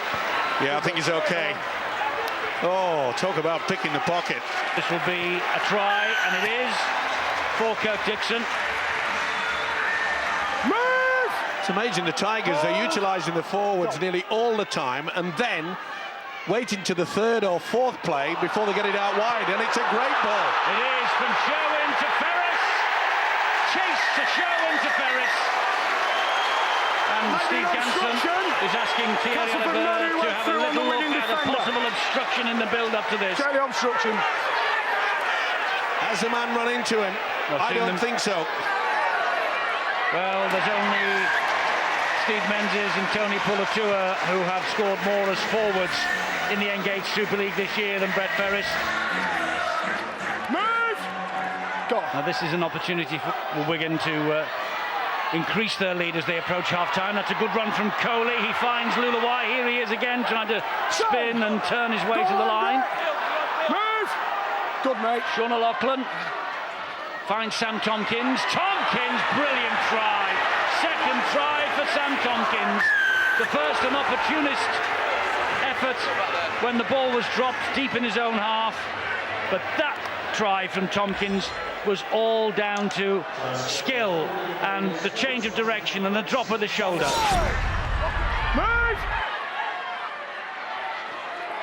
D: Yeah, I think he's okay. Oh, talk about picking the pocket.
B: This will be a try, and it is for Kirk Dixon.
K: Move!
D: It's amazing the Tigers, they're utilising the forwards nearly all the time and then waiting to the third or fourth play before they get it out wide, and it's a great ball.
B: It is from Sherwin to Ferris. Chase to Sherwin to Ferris. And Steve Ganson is asking Thierry Alibert to have a little look at a possible obstruction in the build-up to this.
K: Check the obstruction.
D: Has the man run into him? I don't think so.
B: Well, there's only Steve Menzies and Tony Pulatua who have scored more as forwards in the Engage Super League this year than Brett Ferris.
K: Move! Go.
B: Now this is an opportunity for Wigan to increase their lead as they approach half-time. That's a good run from Coley. He finds Lulawai. Here he is again, trying to spin and turn his way to the line.
K: Move! Good, mate.
B: Sean O'Loughlin finds Sam Tompkins. Tompkins, brilliant try. Second try for Sam Tompkins. The first an opportunist effort when the ball was dropped deep in his own half. But that try from Tompkins was all down to skill and the change of direction and the drop of the shoulder.
K: Move!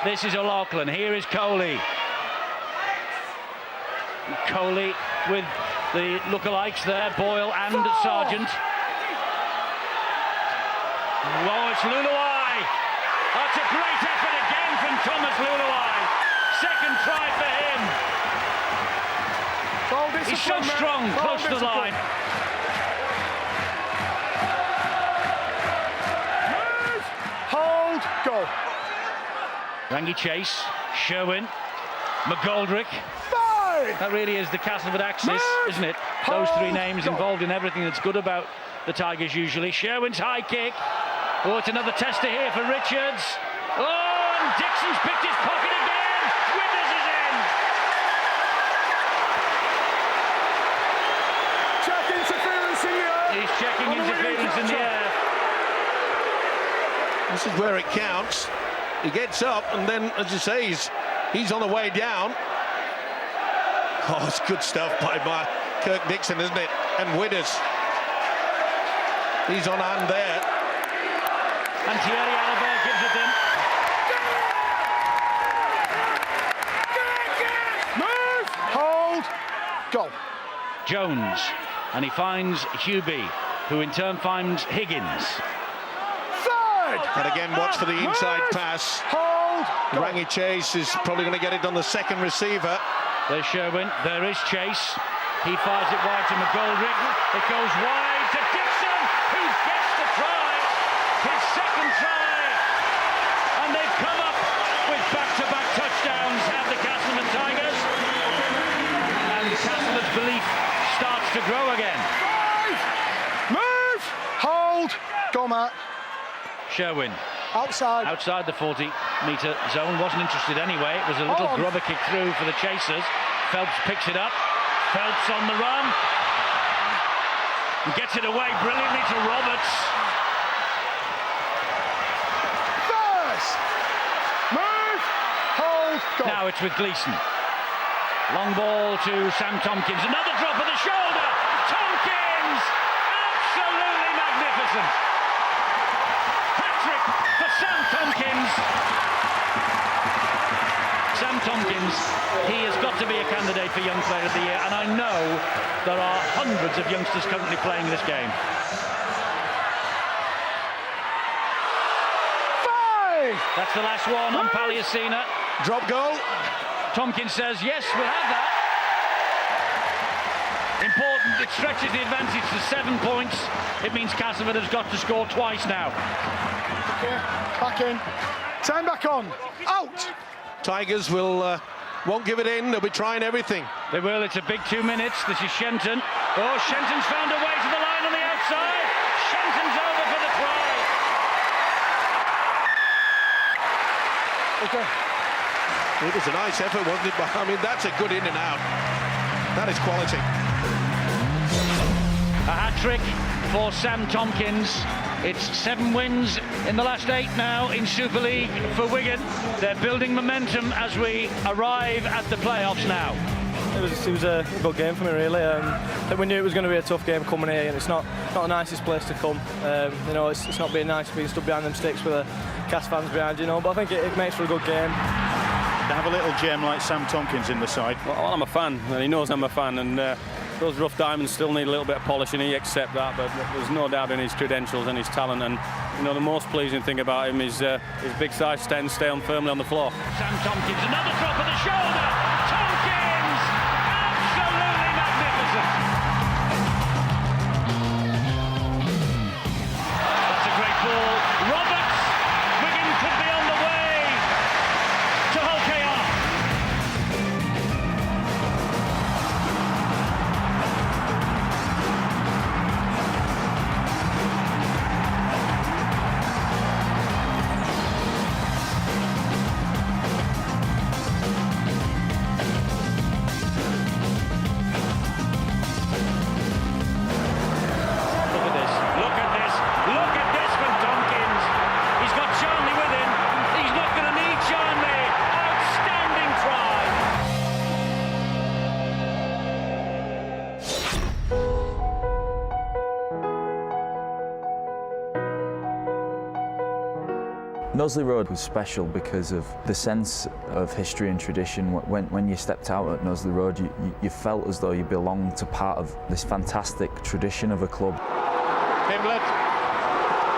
B: This is O'Loughlin. Here is Coley. Coley with the lookalikes there, Boyle and Sargent. Oh, it's Lulawai. That's a great effort again from Thomas Lulawai. Second try for him. He's so strong, close to the line.
K: Move! Hold! Go.
B: Rangi Chase, Sherwin, McGoldrick. That really is the Castleford axis, isn't it? Those three names involved in everything that's good about the Tigers usually. Sherwin's high kick. Oh, it's another tester here for Richards. Oh, and Dixon's picked his pocket again. Withers is in.
K: Check interference in the air.
B: He's checking interference in the air.
D: This is where it counts. He gets up and then, as you say, he's on the way down. Oh, it's good stuff by Kirk Dixon, isn't it? And Withers. He's on hand there.
B: And Thierry Alibert gives it in.
K: Move! Hold! Go.
B: Jones. And he finds Hubie, who in turn finds Higgins.
K: Third!
D: And again, watch for the inside pass.
K: Hold!
D: Rangi Chase is probably going to get it on the second receiver.
B: There's Sherwin, there is Chase. He fires it wide to McGoldrick. It goes wide to Dixon, who gets the try. His second try. And they've come up with back-to-back touchdowns at the Castleman Tigers. And Castleman's belief starts to grow again.
K: Move! Hold! Go, Matt.
B: Sherwin.
K: Outside.
B: Outside the 40-metre zone. Wasn't interested anyway. It was a little grubber kick through for the Chasers. Phelps picks it up. Phelps on the run. And gets it away brilliantly to Roberts.
K: First! Move! Hold! Go!
B: Now it's with Gleeson. Long ball to Sam Tomkins. Another drop of the shoulder. Tomkins! Absolutely magnificent. Hat-trick for Sam Tomkins. Sam Tomkins, he has got to be a candidate for Young Player of the Year, and I know there are hundreds of youngsters currently playing this game.
K: 5!
B: That's the last one on Palliasina.
D: Drop goal.
B: Tomkins says, yes, we'll have that. Important, it stretches the advantage to 7 points. It means Castleford has got to score twice now.
K: Okay, back in. Time back on. Out!
D: Tigers won't give it in. They'll be trying everything.
B: They will. It's a big 2 minutes. This is Shenton. Oh, Shenton's found a way to the line on the outside. Shenton's over for the try.
K: Okay.
D: It was a nice effort, wasn't it? But I mean, that's a good in and out. That is quality.
B: A hat-trick for Sam Tomkins. It's 7 wins in the last 8 now in Super League for Wigan. They're building momentum as we arrive at the playoffs now.
E: It was a good game for me, really. We knew it was going to be a tough game coming here, and it's not the nicest place to come. You know, it's not being nice being stood behind them sticks with the Cas fans behind, you know. But I think it makes for a good game.
J: To have a little gem like Sam Tomkins in the side.
F: Well, I'm a fan, and he knows I'm a fan, and those rough diamonds still need a little bit of polish, and he accepts that. But there's no doubt in his credentials and his talent. And you know, the most pleasing thing about him is his big size stay on firmly on the floor.
B: Sam Tomkins, another drop of the shoulder. Tomkins, absolutely magnificent. That's a great ball. Roberts, Wigan could be on the way to Hull KR.
G: Knowsley Road was special because of the sense of history and tradition. When you stepped out at Knowsley Road, you felt as though you belonged to part of this fantastic tradition of a club.
O: Pimblett,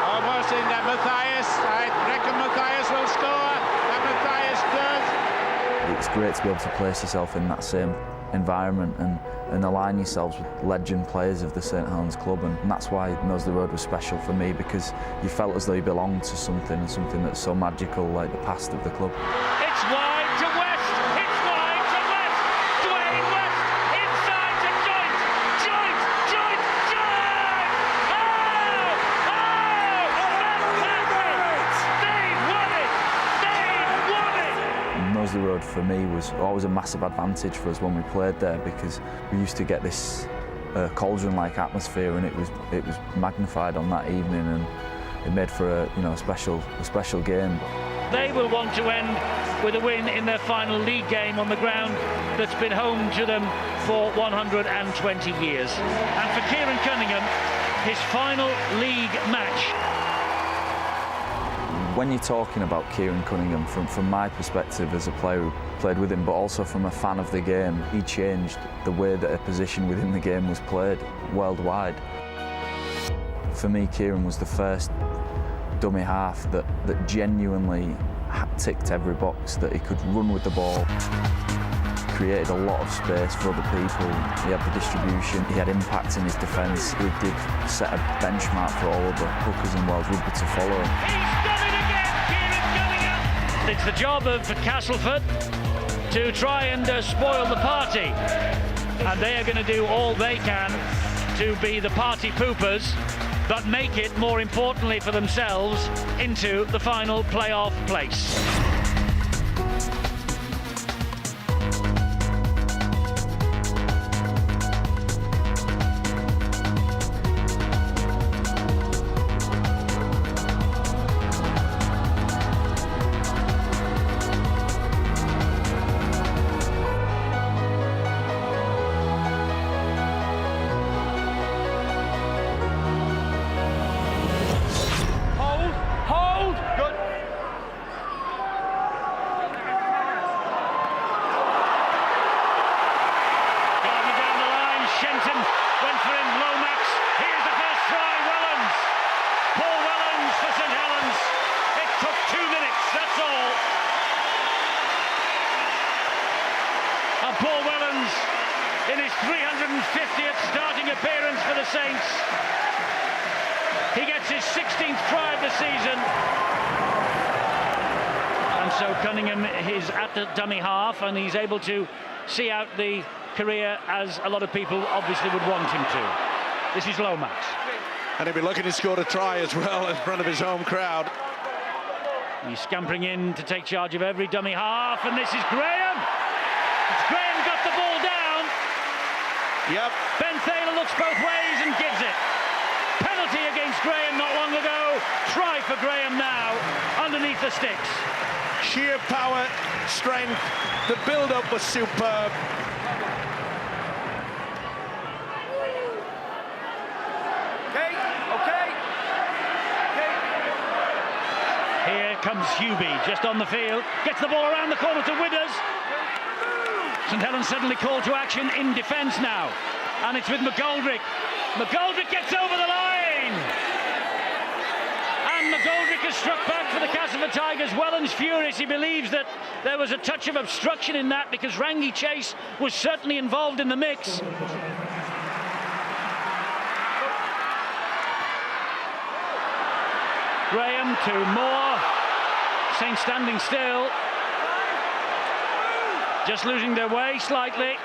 O: almost in there, Matthias. I reckon Matthias will score, and Matthias does.
G: It's great to be able to place yourself in that same environment and align yourselves with legend players of the St Helens club, and that's why Knowsley Road was special for me, because you felt as though you belonged to something, and something that's so magical like the past of the club.
B: It's wide to West, it's wide to West, Dwayne West, inside to Joint, Joint, Joint, Joint! They've won it! They've won it!
G: Knowsley Road for me was always a massive advantage for us when we played there, because we used to get this cauldron-like atmosphere, and it was magnified on that evening, and it made for a special game.
B: They will want to end with a win in their final league game on the ground that's been home to them for 120 years. And for Kieran Cunningham, his final league match.
G: When you're talking about Kieran Cunningham, from my perspective as a player who played with him, but also from a fan of the game, he changed the way that a position within the game was played worldwide. For me, Kieran was the first dummy half that genuinely ticked every box, that he could run with the ball, created a lot of space for other people, he had the distribution, he had impact in his defence, he did set a benchmark for all of the hookers in Welsh rugby to follow.
B: It's the job of Castleford to try and spoil the party, and they are going to do all they can to be the party poopers, but make it, more importantly for themselves, into the final playoff place. Saints. He gets his 16th try of the season. And so Cunningham is at the dummy half, and he's able to see out the career as a lot of people obviously would want him to. This is Lomax.
D: And he'll be looking to score a try as well in front of his home crowd.
B: He's scampering in to take charge of every dummy half, and this is Graham. Graham got the ball down.
D: Yep.
B: Ben Thaler looks both ways and gives it. Penalty against Graham not long ago. Try for Graham now, underneath the sticks.
D: Sheer power, strength, the build-up was superb.
B: Here comes Hubie, just on the field. Gets the ball around the corner to Widders. St Helens suddenly called to action in defence now. And it's with McGoldrick. McGoldrick gets over the line! And McGoldrick has struck back for the Castleford Tigers. Welland's furious. He believes that there was a touch of obstruction in that because Rangi Chase was certainly involved in the mix. Graham to Moore. Saints standing still. Just losing their way slightly.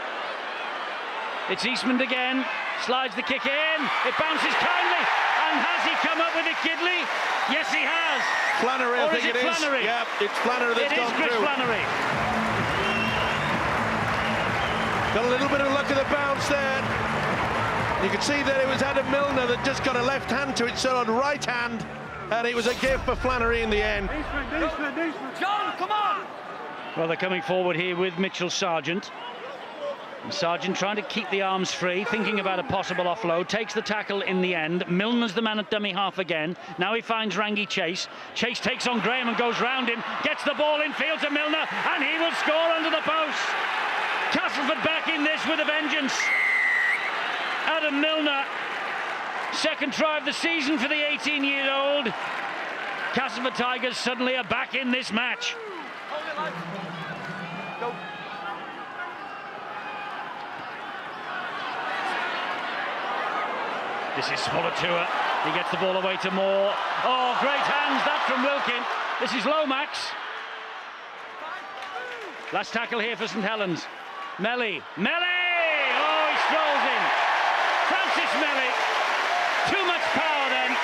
B: It's Eastman again. Slides the kick in. It bounces kindly. And has he come up with it, Gidley? Yes, he has.
D: Flannery, I think it is.
B: Flannery?
D: Yeah, it's Flannery that's gone through.
B: It is Chris Flannery.
D: Got a little bit of luck at the bounce there. You can see that it was Adam Milner that just got a left hand to it, so on right hand. And it was a gift for Flannery in the end.
B: John, come on! Well, they're coming forward here with Mitchell Sargent. And Sargent trying to keep the arms free, thinking about a possible offload, takes the tackle in the end. Milner's the man at dummy half again. Now he finds Rangi Chase. Chase takes on Graham and goes round him, gets the ball in field to Milner, and he will score under the post. Castleford back in this with a vengeance. Adam Milner, second try of the season for the 18-year-old. Castleford Tigers suddenly are back in this match. Go. This is Spolatua. He gets the ball away to Moore. Oh, great hands, that from Wilkin. This is Lomax. Last tackle here for St Helens. Melly. Oh, he strolls in. Francis Melly. Too much power then.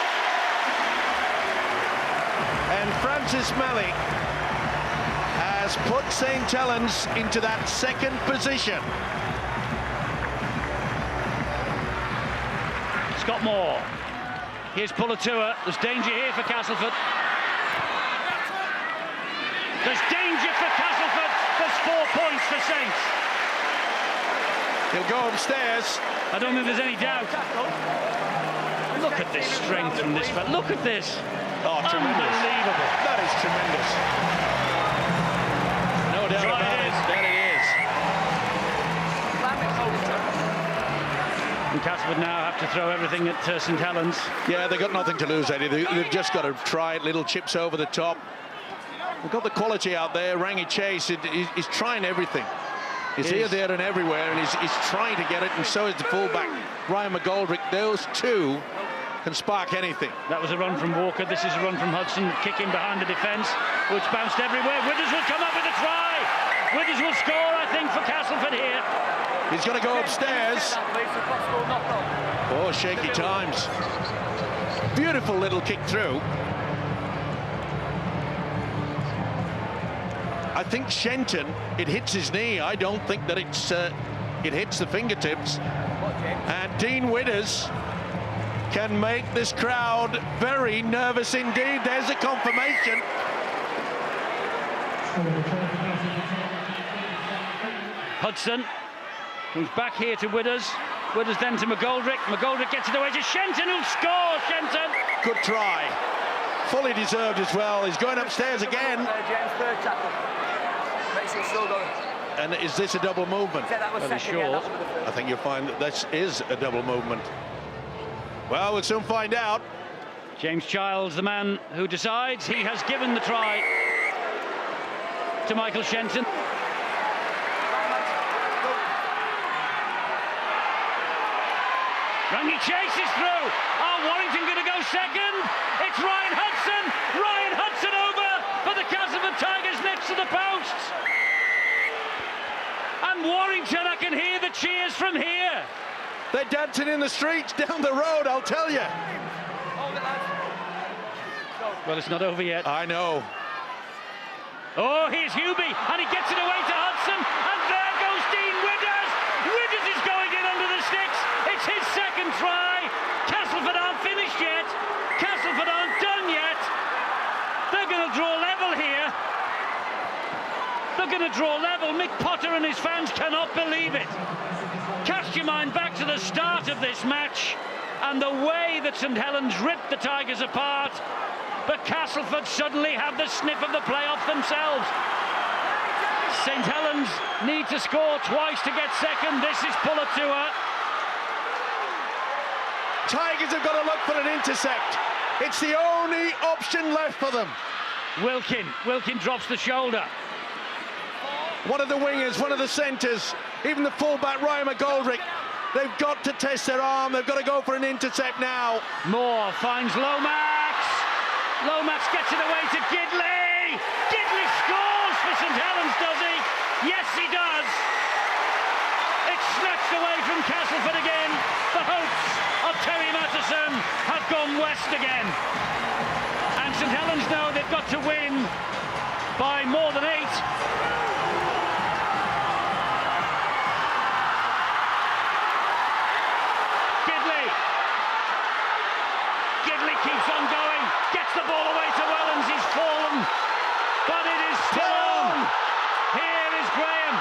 D: And Francis Melly has put St Helens into that second position.
B: Scott Moore. Here's Pulatua. There's danger here for Castleford. There's danger for Castleford. There's 4 points for Saints.
D: He'll go upstairs.
B: I don't think there's any doubt. Look at this strength from this man. Look at this.
D: Oh, tremendous.
B: Unbelievable.
D: That is tremendous. No doubt about it. That it is.
B: And Castleford now have to throw everything at St Helens.
D: Yeah, they've got nothing to lose, Eddie. They've just got to try it. Little chips over the top. They've got the quality out there. Rangi Chase is trying everything. He's here, there, and everywhere, and he's trying to get it, and so is the fullback, Ryan McGoldrick. Those two can spark anything.
B: That was a run from Walker. This is a run from Hudson, kicking behind the defence, which bounced everywhere. Widders will come up with a try. Widders will score, I think, for Castleford here.
D: He's going to go upstairs. Oh, shaky times. Beautiful little kick through. I think Shenton, it hits his knee. I don't think that it hits the fingertips. And Dean Widders can make this crowd very nervous indeed. There's a confirmation.
B: Hudson, who's back here to Widders. Widders then to McGoldrick. McGoldrick gets it away to Shenton, who'll score. Shenton.
D: Good try. Fully deserved as well. He's going upstairs again.
P: Third tackle. Makes it still going.
D: And is this a double movement?
B: Sure.
D: I think you'll find that this is a double movement. Well, we'll soon find out.
B: James Childs, the man who decides. He has given the try to Michael Shenton. Rungy chases through. Oh, Warrington going to go second. It's Ryan Hudson. Ryan Hudson over for the Castleford Tigers next to the posts. And Warrington, I can hear the cheers from here.
D: They're dancing in the streets down the road, I'll tell you.
B: Well, it's not over yet.
D: I know.
B: Oh, here's Hubie, and he gets it away to Hudson, and there goes Dean Widders. Widders is going in under the sticks. It's his second try. Castleford aren't finished yet. Castleford aren't done yet. They're going to draw level here. They're going to draw level. Mick Potter and his fans cannot believe it. Cast your mind back to the start of this match and the way that St Helens ripped the Tigers apart. But Castleford suddenly have the sniff of the playoff themselves. St Helens need to score twice to get second. This is Pulatua.
D: Tigers have got to look for an intercept. It's the only option left for them.
B: Wilkin drops the shoulder.
D: One of the wingers, one of the centres, even the fullback Ryan McGoldrick, they've got to test their arm. They've got to go for an intercept now.
B: Moore finds Lomax. Lomax gets it away to Gidley. Gidley scores for St Helens, does he? Yes, he does. It's snatched away from Castleford again. The hopes of Terry Matheson have gone west again. And St Helens know they've got to win by more than 8. Gidley keeps on going, gets the ball away to Wellens, he's fallen, but it is still on. Here is Graham.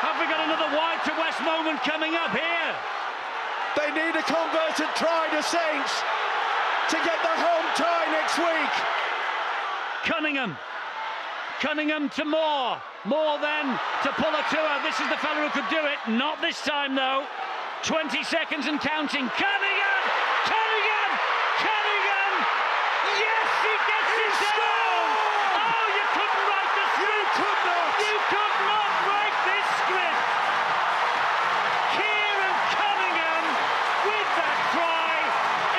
B: Have we got another wide to west moment coming up here?
D: They need a converted try to Saints to get the home tie next week.
B: Cunningham to Moore then to Pulatua. This is the fella who could do it, not this time though. 20 seconds and counting. Cunningham! Yes, he gets it down! Oh, you couldn't write the script! You could not write this script! Kieran Cunningham with that try.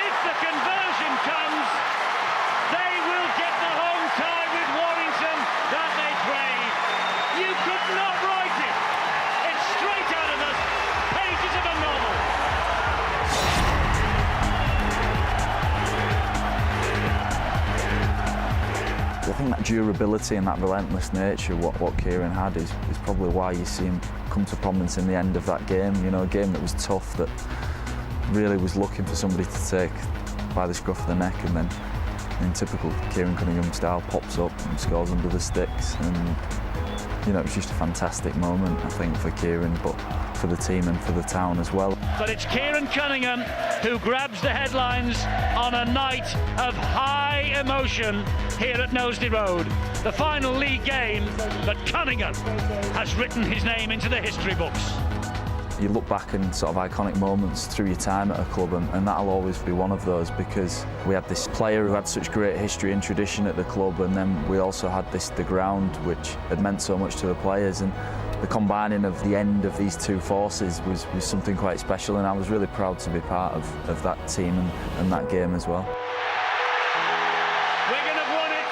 B: If the conversion comes, they will get the home tie with Warrington that they prayed. You could not write it. It's straight out of the pages of a novel.
G: I think that durability and that relentless nature, what Kieran had, is probably why you see him come to prominence in the end of that game. You know, a game that was tough, that really was looking for somebody to take by the scruff of the neck, and then in typical Kieran Cunningham style pops up and scores under the sticks. And you know, it was just a fantastic moment, I think, for Kieran, but for the team and for the town as well.
B: But it's Kieran Cunningham who grabs the headlines on a night of high emotion here at Knowsley Road. The final league game, but Cunningham has written his name into the history books.
G: You look back in sort of iconic moments through your time at a club, and that'll always be one of those, because we had this player who had such great history and tradition at the club, and then we also had the ground, which had meant so much to the players, and the combining of the end of these two forces was something quite special, and I was really proud to be part of that team and that game as well.
B: Wigan have won it.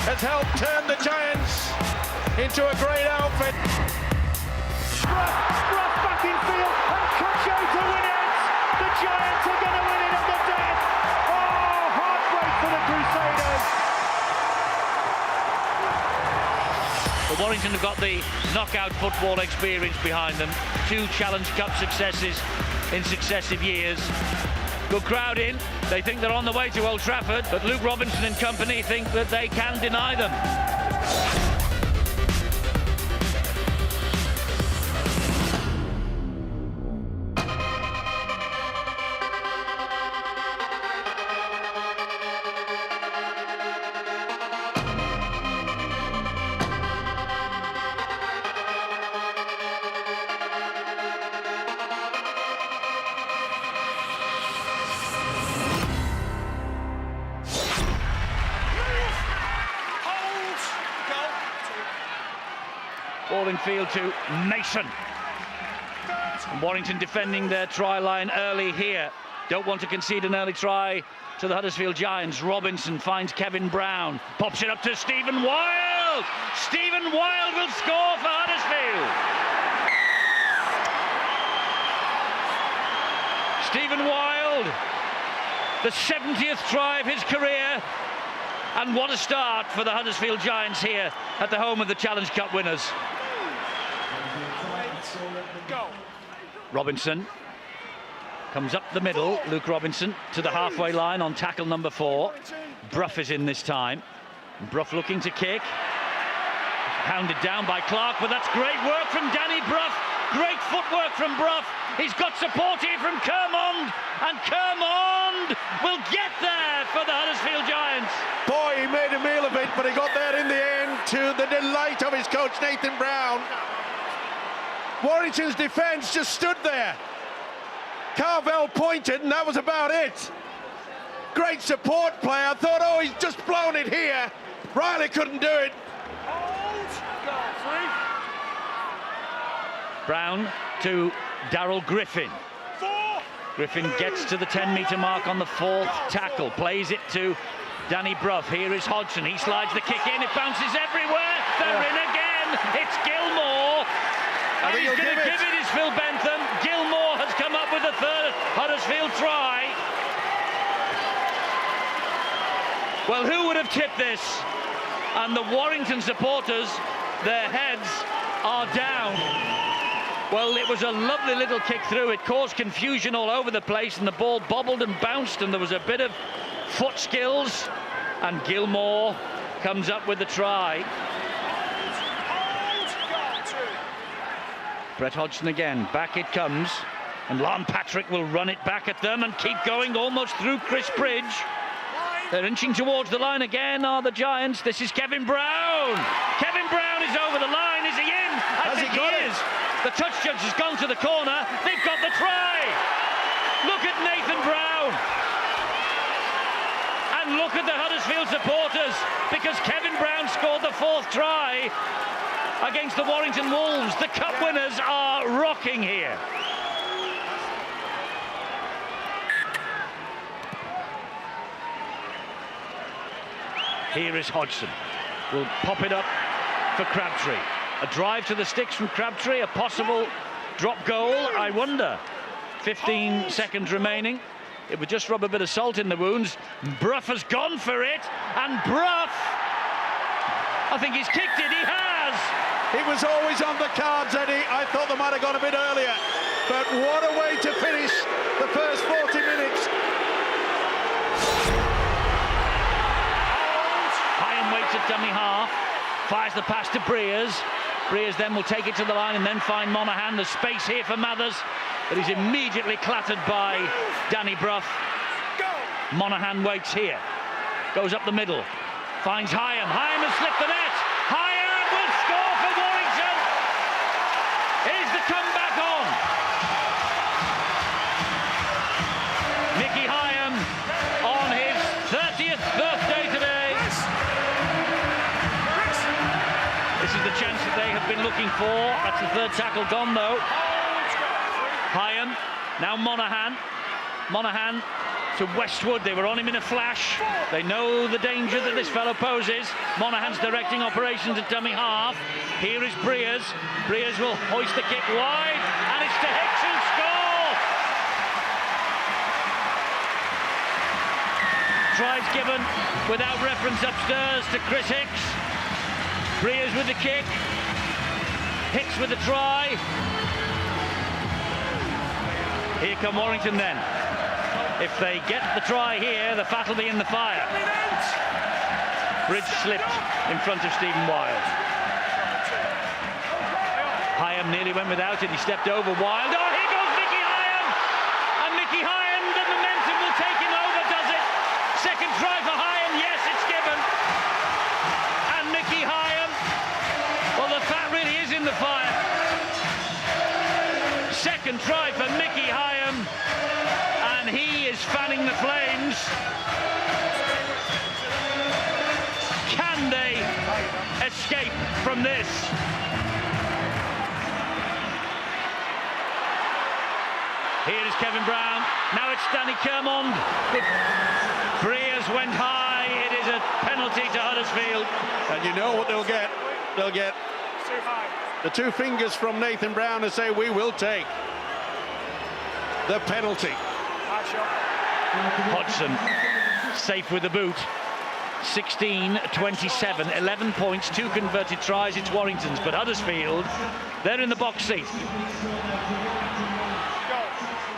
D: Has helped turn the Giants into a great outfit.
A: Bruff back in field, and Cucho to win it! The Giants are going to win it at the death! Oh, heartbreak for the Crusaders!
B: But Warrington have got the knockout football experience behind them. 2 Challenge Cup successes in successive years. Good crowd in. They think they're on the way to Old Trafford, but Luke Robinson and company think that they can deny them. midfield to Mason. And Warrington defending their try line early here. Don't want to concede an early try to the Huddersfield Giants. Robinson finds Kevin Brown, pops it up to Stephen Wild. Stephen Wild will score for Huddersfield. Stephen Wild, the 70th try of his career, and what a start for the Huddersfield Giants here at the home of the Challenge Cup winners. Robinson comes up the middle. Luke Robinson to the halfway line on tackle number 4. Brough is in this time. Brough looking to kick. Hounded down by Clark, but that's great work from Danny Brough. Great footwork from Brough. He's got support here from Kermond, and Kermond will get there for the Huddersfield Giants.
D: Boy, he made a meal of it, but he got there in the end to the delight of his coach, Nathan Brown. Warrington's defence just stood there. Carvel pointed, and that was about it. Great support play. I thought, oh, he's just blown it here. Riley couldn't do it.
B: Brown to Daryl Griffin. Griffin gets to the 10-metre mark on the 4th tackle. Plays it to Danny Brough. Here is Hodgson. He slides the kick in. It bounces everywhere. They're in again. It's Gilmore. And he's going to give it is Phil Bentham. Gilmore has come up with the 3rd Huddersfield try. Well, who would have tipped this? And the Warrington supporters, their heads are down. Well, it was a lovely little kick through. It caused confusion all over the place, and the ball bobbled and bounced, and there was a bit of foot skills, and Gilmore comes up with the try. Brett Hodgson again, back it comes, and Lon Patrick will run it back at them and keep going almost through Chris Bridge. They're inching towards the line again, are the Giants. This is Kevin Brown. Kevin Brown is over the line. Is he in? I think he is. The touch judge has gone to the corner. They've got the try. Look at Nathan Brown. And look at the Huddersfield supporters, because Kevin Brown scored the 4th try against the Warrington Wolves. The cup winners are rocking here. Here is Hodgson. Will pop it up for Crabtree. A drive to the sticks from Crabtree, a possible drop goal, I wonder. 15 seconds remaining. It would just rub a bit of salt in the wounds. Brough has gone for it, and Brough, I think he's kicked it. He has.
D: It was always on the cards, Eddie. I thought they might have gone a bit earlier, but what a way to finish the first 40 minutes.
B: Hyam waits at dummy half, fires the pass to Breers. Breers then will take it to the line and then find Monaghan. There's space here for Mathers, but he's immediately clattered by Danny Brough. Monaghan waits here, goes up the middle, finds Hyam. Hyam has slipped the net. Hyam will score for Warrington. Is the comeback on? Mickey Hyam on his 30th birthday today. This is the chance that they have been looking for. That's the 3rd tackle gone, though. Hyam, now Monaghan. Monaghan to Westwood. They were on him in a flash. They know the danger that this fellow poses. Monaghan's directing operations at dummy half. Here is Breers. Breers will hoist the kick wide, and it's to Hicks who scores! Tries given without reference upstairs to Chris Hicks. Breers with the kick. Hicks with the try. Here come Warrington then. If they get the try here, the fat will be in the fire. Bridge slipped in front of Stephen Wild. Hyam nearly went without it. He stepped over Wild. Oh, here goes Mickey Hyam! And Mickey Hyam, the momentum will take him over, does it? Second try for Hyam. Yes, it's given. And Mickey Hyam, well, the fat really is in the fire. Second try for Mickey Hyam, and he is fanning the flames. Can they escape from this? Kevin Brown. Now it's Danny Kermond. Breers went high. It is a penalty to Huddersfield.
D: And you know what they'll get? They'll get the two fingers from Nathan Brown to say, we will take the penalty.
B: Hodgson safe with the boot. 16-27, 11 points, 2 converted tries. It's Warrington's, but Huddersfield, they're in the box seat.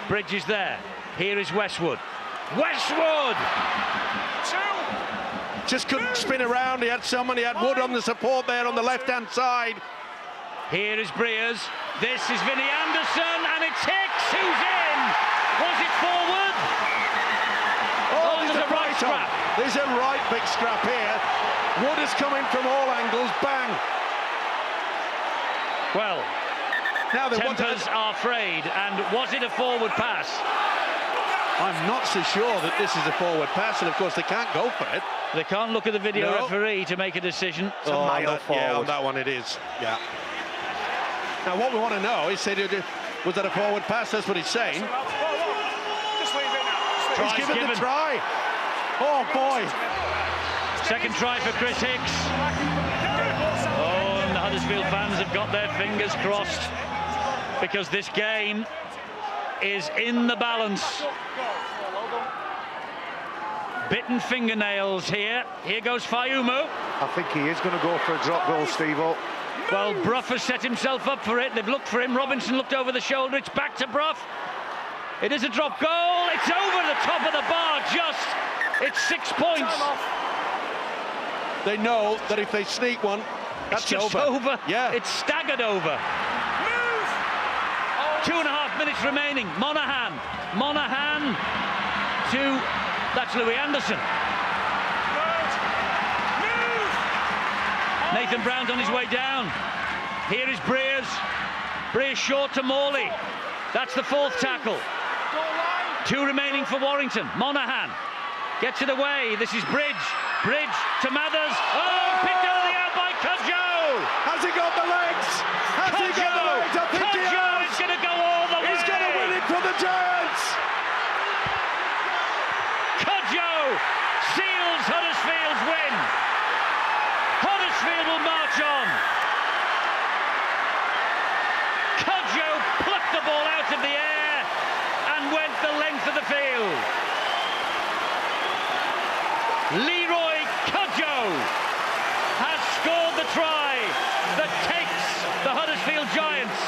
B: Bridge is there. Here is Westwood. Westwood!
D: Just couldn't spin around. He had Wood on the support there on the left-hand side.
B: Here is Breers. This is Vinnie Anderson, and it's Hicks who's in. Was it forward?
D: Oh, there's
B: a right scrap.
D: There's a right big scrap here. Wood is coming from all angles. Bang.
B: Well,
D: now
B: tempers are frayed, and was it a forward pass?
D: I'm not so sure that this is a forward pass, and of course they can't go for it.
B: They can't look at the video referee to make a decision.
D: It's a mile forward. Yeah, on that one it is. Yeah. Now what we want to know is, was that a forward pass? That's what he's saying. He's given the try. Oh boy.
B: Second try for Chris Hicks. Oh, and the Huddersfield fans have got their fingers crossed, because this game is in the balance. Bitten fingernails here. Here goes Fayumu.
A: I think he is going to go for a drop goal, Steve-O.
B: Well, Brough has set himself up for it. They've looked for him. Robinson looked over the shoulder. It's back to Brough. It is a drop goal. It's over the top of the bar, just. It's 6 points.
D: They know that if they sneak one, that's
B: it's just over.
D: Yeah.
B: It's staggered over. 2.5 minutes remaining. Monaghan to, that's Louis Anderson. Nathan Brown's on his way down. Here is Breers. Breers short to Morley. That's the 4th tackle. 2 remaining for Warrington. Monaghan gets it away. This is Bridge. Bridge to Mathers. Oh, picked early out by Cudjoe.
D: Has he got the legs? Has he got the legs? I think he has.
B: Is going to go all the way.
D: He's going to win it for the Giants.
B: Cudjoe seals Huddersfield's win. Huddersfield will march on. Cudjoe plucked the ball out of the air and went the length of the field. Leroy Cudjoe has scored the try that takes the Huddersfield Giants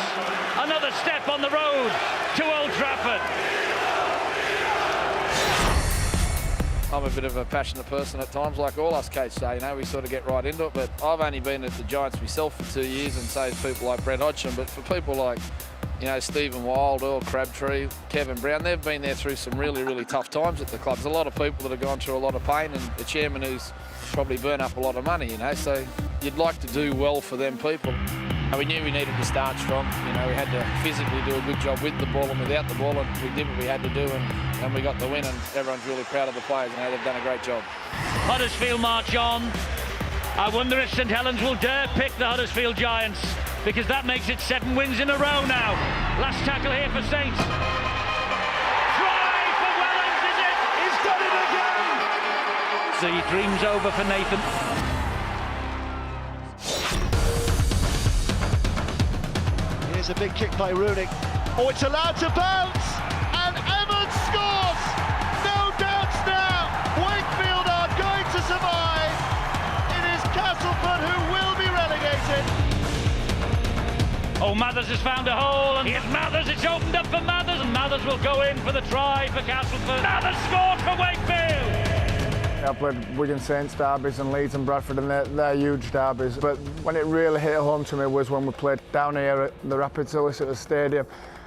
B: another step on the road to Old Trafford.
Q: I'm a bit of a passionate person at times, like all us Kates say, we sort of get right into it, but I've only been at the Giants myself for 2 years, and so has people like Brent Hodgson, but for people like, Stephen Wild, Earl Crabtree, Kevin Brown, they've been there through some really, really tough times at the club. There's a lot of people that have gone through a lot of pain, and the chairman who's probably burnt up a lot of money, so you'd like to do well for them people. We knew we needed to start strong. We had to physically do a good job with the ball and without the ball, and we did what we had to do, and we got the win, and everyone's really proud of the players. They've done a great job.
B: Huddersfield march on. I wonder if St Helens will dare pick the Huddersfield Giants, because that makes it 7 wins in a row now. Last tackle here for Saints. Try for Wellens, is it?
D: He's done it again!
B: The dream's over for Nathan.
A: Here's a big kick by Rooney. Oh, it's allowed to bounce, and Evans scores! No doubts now. Wakefield are going to survive. It is Castleford who will be relegated.
B: Oh, Mathers has found a hole, and here's Mathers. It's opened up for Mathers, and Mathers will go in for the try for Castleford. Mathers scored for Wakefield.
R: I played Wigan Saints derbies and Leeds and Bradford, and they're huge derbies. But when it really hit home to me was when we played down here at the Rapid Solicitors Stadium.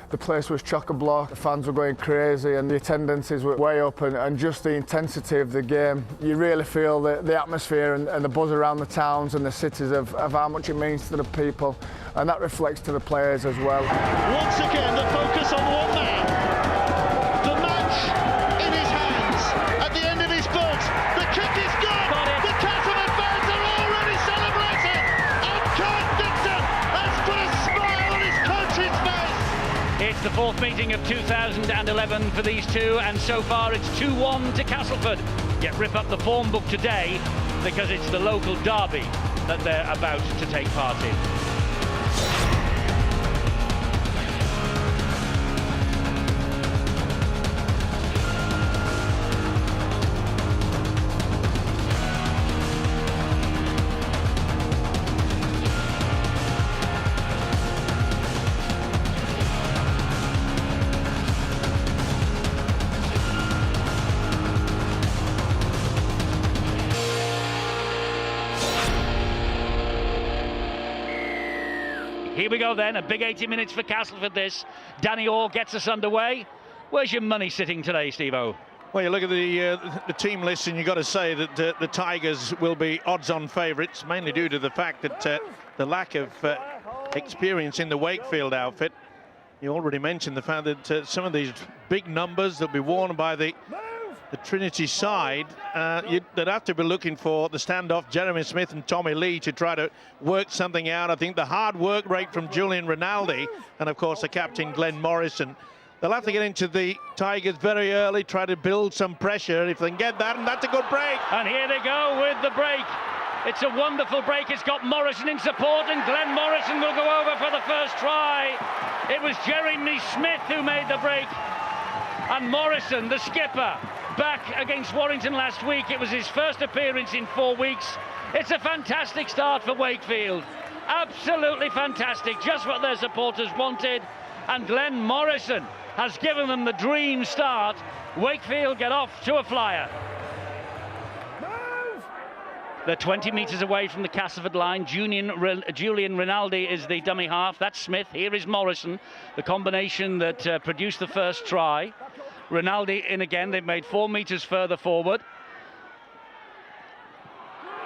R: The place was chock-a-block, the fans were going crazy, and the attendances were way up, and just the intensity of the game. You really feel the atmosphere and the buzz around the towns and the cities of how much it means to the people, and that reflects to the players as well.
A: Once again, the focus on one man. The match in his hands, at the end of his boat. The kick is good. The Castleford fans are already celebrating, and Kirk Dixon has put a smile on his coach's face.
B: It's the 4th meeting of 2011 for these two, and so far it's 2-1 to Castleford. Yet rip up the form book today because it's the local derby that they're about to take part in. Here we go then, a big 80 minutes for Castleford this. Danny Orr gets us underway. Where's your money sitting today, Steve-O?
D: Well, you look at the team list and you've got to say that the Tigers will be odds-on favourites, mainly due to the fact that the lack of experience in the Wakefield outfit. You already mentioned the fact that some of these big numbers that will be worn by the Trinity side, they'd have to be looking for the standoff, Jeremy Smith and Tommy Lee, to try to work something out. I think the hard work rate from Julian Rinaldi and, of course, the captain, Glenn Morrison. They'll have to get into the Tigers very early, try to build some pressure if they can get that, and that's a good break.
B: And here they go with the break. It's a wonderful break. It's got Morrison in support, and Glenn Morrison will go over for the first try. It was Jeremy Smith who made the break, and Morrison, the skipper, back against Warrington last week. It was his first appearance in 4 weeks. It's a fantastic start for Wakefield. Absolutely fantastic. Just what their supporters wanted. And Glenn Morrison has given them the dream start. Wakefield get off to a flyer. They're 20 metres away from the Castleford line. Julian Rinaldi is the dummy half. That's Smith. Here is Morrison, the combination that produced the first try. Rinaldi in again. They've made 4 metres further forward.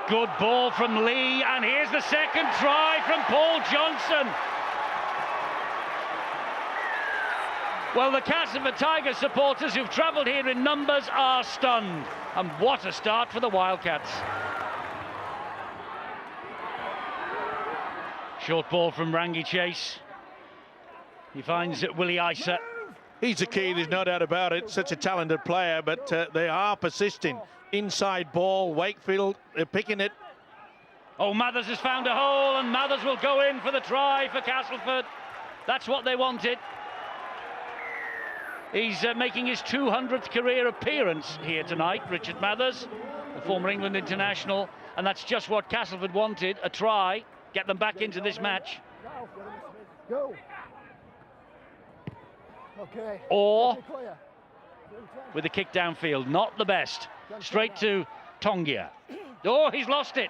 B: Good ball from Lee, and here's the second try from Paul Johnson. Well, the Castleford Tigers supporters who've travelled here in numbers are stunned. And what a start for the Wildcats. Short ball from Rangi Chase. He finds Willie Isa.
D: He's the key, there's no doubt about it. Such a talented player, but they are persisting. Inside ball, Wakefield, they're picking it.
B: Oh, Mathers has found a hole, and Mathers will go in for the try for Castleford. That's what they wanted. He's making his 200th career appearance here tonight, Richard Mathers, the former England international, and that's just what Castleford wanted, a try, get them back into this match.
I: Go. Okay.
B: Or with a kick downfield, not the best. Straight to Tongia. Oh, he's lost it.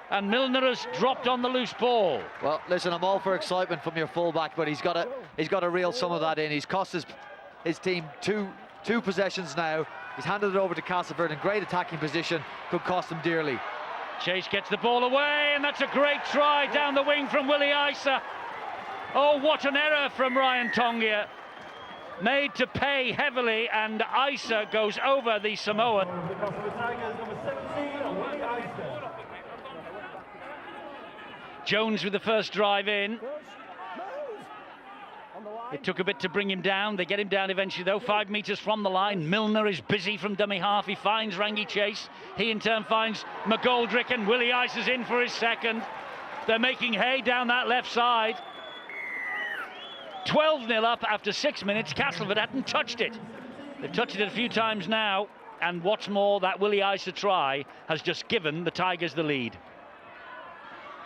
B: And Milner has dropped on the loose ball.
S: Well, listen, I'm all for excitement from your fullback, but he's got to reel some of that in. He's cost his team two possessions now. He's handed it over to Castleford in great attacking position. Could cost him dearly.
B: Chase gets the ball away, and that's a great try down the wing from Willie Isa. Oh, what an error from Ryan Tongia. Made to pay heavily, and Isa goes over the Samoan. Jones with the first drive in. It took a bit to bring him down. They get him down eventually, though. 5 metres from the line. Milner is busy from dummy half. He finds Rangi Chase. He in turn finds McGoldrick, and Willie Isa's in for his second. They're making hay down that left side. 12-0 up after 6 minutes. Castleford hadn't touched it. They've touched it a few times now, and what's more, that Willie Isa try has just given the Tigers the lead.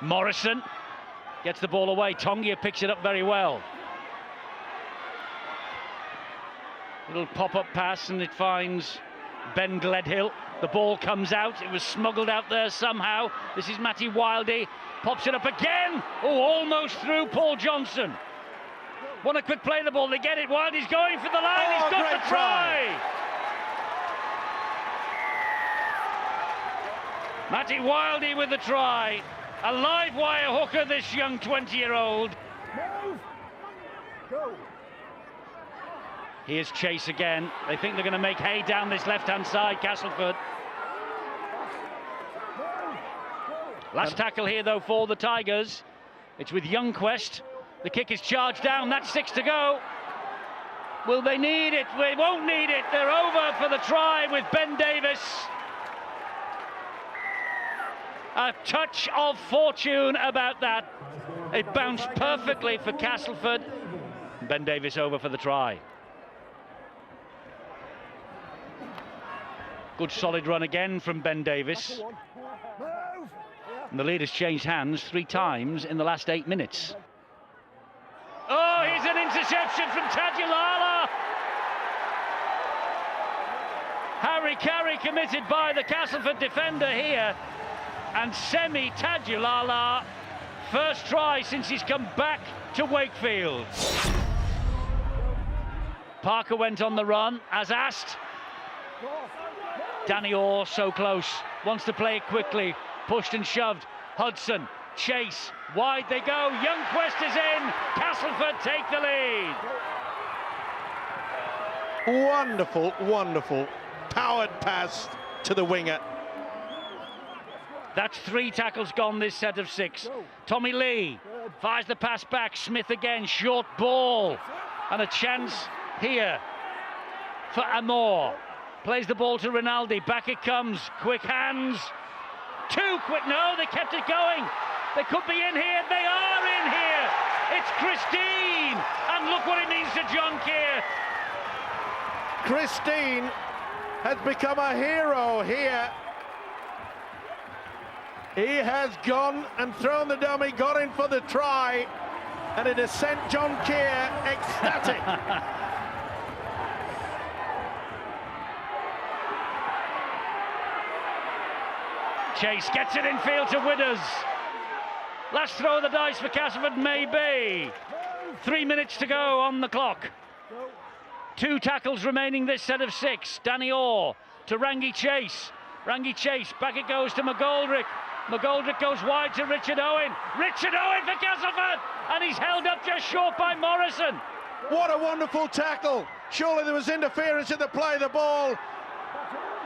B: Morrison gets the ball away. Tongia picks it up very well. Little pop-up pass, and it finds Ben Gledhill. The ball comes out. It was smuggled out there somehow. This is Matty Wildey. Pops it up again. Oh, almost through Paul Johnson. Want to quick play the ball. They get it. Wildey's going for the line.
D: Oh,
B: he's got the try. Matty Wildey with the try. A live wire hooker, this young 20-year-old. Here's Chase again. They think they're going to make hay down this left-hand side, Castleford. Last tackle here, though, for the Tigers. It's with Youngquest. The kick is charged down. That's 6 to go. Will they need it? They won't need it. They're over for the try with Ben Davies. A touch of fortune about that. It bounced perfectly for Castleford. Ben Davies over for the try. Good solid run again from Ben Davies. And the lead has changed hands 3 times in the last 8 minutes. Oh, here's an interception from Tadulala. Harry Carey committed by the Castleford defender here. And Semi Tadulala, first try since he's come back to Wakefield. Parker went on the run, as asked. Danny Orr so close, wants to play it quickly, pushed and shoved. Hudson, Chase, wide they go, Youngquest is in, Castleford take the lead.
D: Wonderful, wonderful powered pass to the winger.
B: That's 3 tackles gone this set of 6. Tommy Lee fires the pass back, Smith again, short ball. And a chance here for Amor. Plays the ball to Rinaldi, back it comes, quick hands. Too quick, no, they kept it going. They could be in here, they are in here. It's Christine, and look what it means to John Keir.
D: Christine has become a hero here. He has gone and thrown the dummy, got in for the try, and it has sent John Keir ecstatic.
B: Chase gets it in field to Widders. Last throw of the dice for Castleford, maybe. 3 minutes to go on the clock. 2 tackles remaining this set of 6. Danny Orr to Rangi Chase. Rangi Chase, back it goes to McGoldrick. McGoldrick goes wide to Richard Owen. Richard Owen for Castleford, and he's held up just short by Morrison.
D: What a wonderful tackle. Surely there was interference in the play of the ball.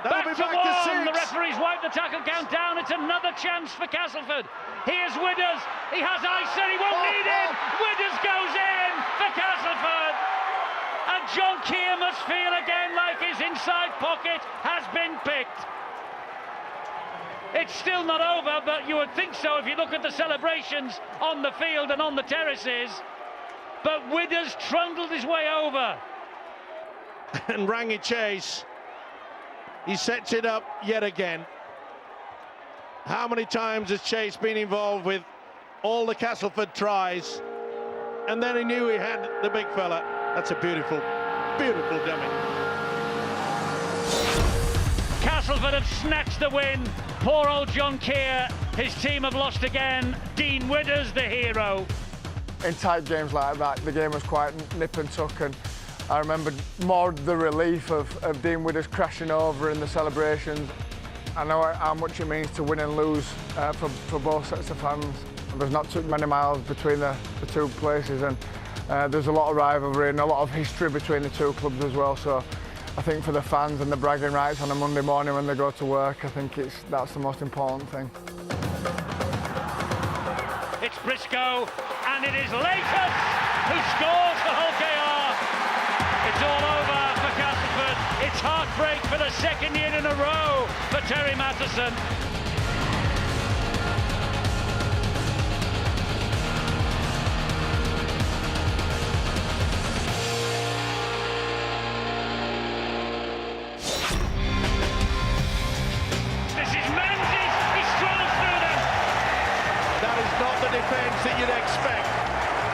D: That'll
B: Back
D: be
B: to
D: back to
B: 1.
D: 6.
B: The referee's wiped the tackle count down. It's another chance for Castleford. Here's Widders. He has Isa. He won't need it. Widders goes in for Castleford. And John Keir must feel again like his inside pocket has been picked. It's still not over, but you would think so if you look at the celebrations on the field and on the terraces. But Widders trundled his way over.
D: And Rangi Chase, he sets it up yet again. How many times has Chase been involved with all the Castleford tries? And then he knew he had the big fella. That's a beautiful, beautiful dummy.
B: Castleford have snatched the win. Poor old John Keir. His team have lost again. Dean Widders, the hero.
R: In tight games like that, the game was quite nip and tuck, and I remember more the relief of Dean Widders crashing over in the celebrations. I know how much it means to win and lose for both sets of fans. There's not too many miles between the 2 places, and there's a lot of rivalry and a lot of history between the 2 clubs as well. So I think for the fans and the bragging rights on a Monday morning when they go to work, I think that's the most important thing.
B: It's Briscoe, and it is Lakers who scores for Hull KR. It's all over for Castleford. It's heartbreak for the 2nd year in a row for Terry Matheson.
D: Defence that you'd expect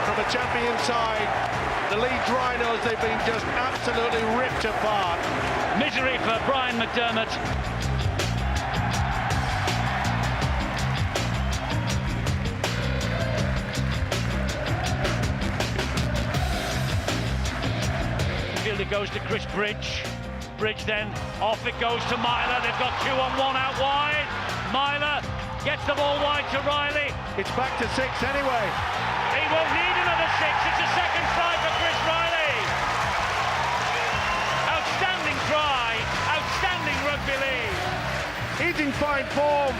D: from a champion side. The Leeds Rhinos, they've been just absolutely ripped apart.
B: Misery for Brian McDermott. It goes to Chris Bridge. Bridge then, off it goes to Myler. They've got 2-on-1 out wide. Myler gets the ball wide to Riley.
D: It's back to 6 anyway.
B: He won't need another 6. It's a second try for Chris Riley. Outstanding try. Outstanding rugby league.
D: He's in fine form.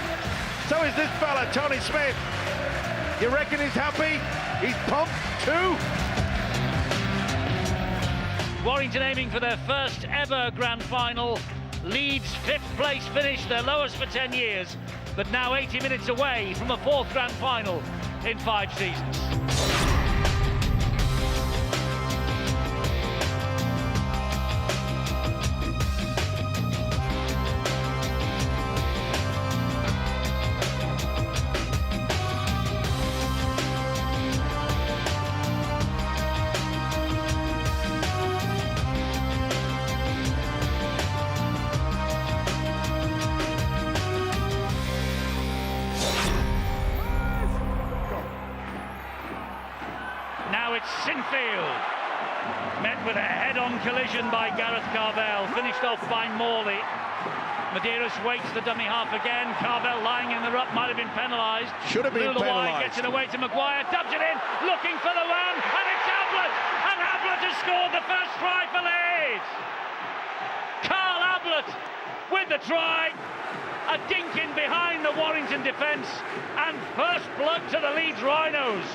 D: So is this fella, Tony Smith. You reckon he's happy? He's pumped too.
B: Warrington aiming for their first ever grand final. Leeds 5th place finish, their lowest for 10 years, but now 80 minutes away from a 4th grand final in 5 seasons. Now it's Sinfield, met with a head-on collision by Gareth Carvel, finished off by Morley. Medeiros waits the dummy half again. Carvel lying in the ruck, might have been penalised.
D: Should have been penalised.
B: Gets it away to Maguire, dubs it in, looking for the one, and it's Ablett! And Ablett has scored the first try for Leeds! Carl Ablett with the try. A dink in behind the Warrington defence, and first blood to the Leeds Rhinos.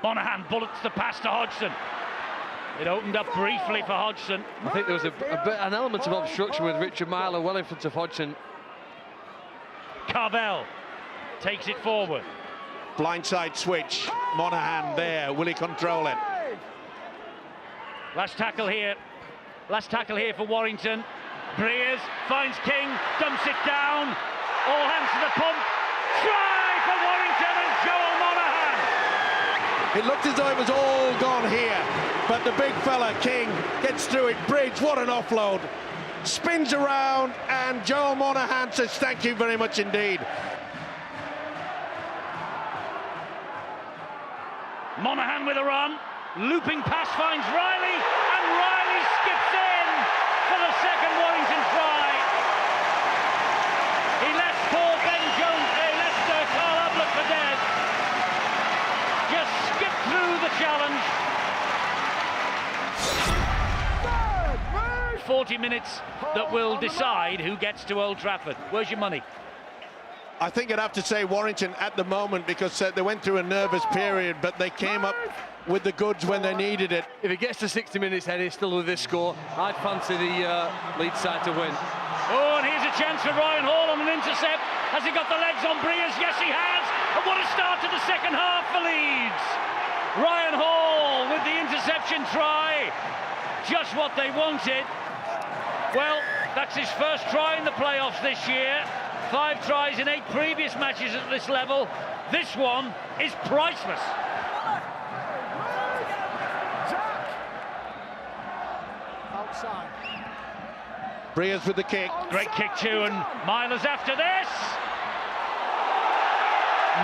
B: Monaghan bullets the pass to Hodgson. It opened up briefly for Hodgson.
T: I think there was an element of obstruction with Richard Myler well in front of Hodgson.
B: Carvel takes it forward.
D: Blindside switch. Monaghan there. Will he control it?
B: Last tackle here for Warrington. Breers finds King, dumps it down. All hands to the pump. Try for Warrington and Joel Monaghan.
D: It looked as though it was all gone here, but the big fella, King, gets through it. Bridge, what an offload. Spins around, and Joel Monaghan says thank you very much indeed.
B: Monaghan with a run. Looping pass finds Riley, and Riley skips in for the second Warrington try. He left poor Ben Jones, Carl Ablett for dead. Just skipped through the challenge. 40 minutes that will decide who gets to Old Trafford. Where's your money?
D: I think I'd have to say Warrington at the moment, because they went through a nervous period, but they came up with the goods when they needed it.
T: If it gets to 60 minutes, Eddie, still with this score, I'd fancy the Leeds side to win.
B: Oh, and here's a chance for Ryan Hall on an intercept. Has he got the legs on Breers? Yes, he has. And what a start to the second half for Leeds. Ryan Hall with the interception try. Just what they wanted. Well, that's his first try in the playoffs this year. 5 tries in 8 previous matches at this level. This one is priceless.
R: Outside.
D: Breers with the kick.
B: Great kick too, and Myler's after this.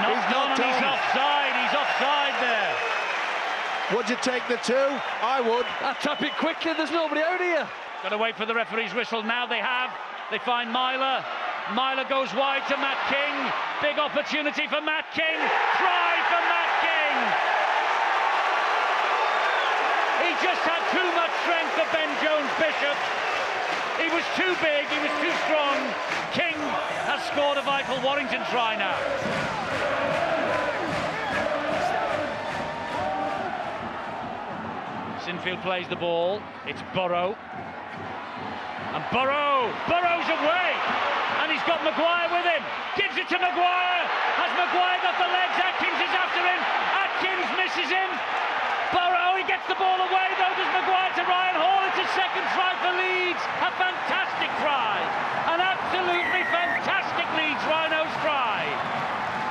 B: Knocked on, and he's offside. He's offside there.
D: Would you take the 2? I would.
T: I'd tap it quickly. There's nobody out here.
B: Got to wait for the referee's whistle. Now they have. They find Myler. Myler goes wide to Matt King. Big opportunity for Matt King. Try for Matt King. He just had too much strength for Ben Jones Bishop. He was too big, he was too strong. King has scored a vital Warrington try now. Sinfield plays the ball. It's Burrow. And Burrow's away. And he's got Maguire with him. Gives it to Maguire. Has Maguire got the legs? Atkins is after him. Atkins misses him. Burrow, he gets the ball away though. Does Maguire to Ryan Hall. It's a second try for Leeds. A fantastic try. An absolutely fantastic Leeds Rhinos try.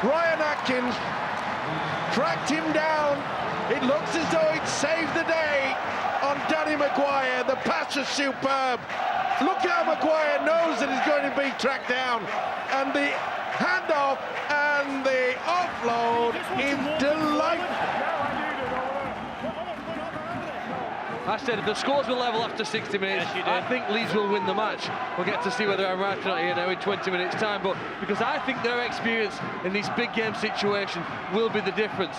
D: Ryan Atkins tracked him down. It looks as though he'd saved the day on Danny Maguire. The pass was superb. Look how Maguire knows that he's going to be tracked down. And the handoff and the offload is delightful.
T: I said if the scores will level after 60 minutes,
B: yes,
T: I think Leeds will win the match. We'll get to see whether I'm right or not here now in 20 minutes time, but because I think their experience in this big game situation will be the difference.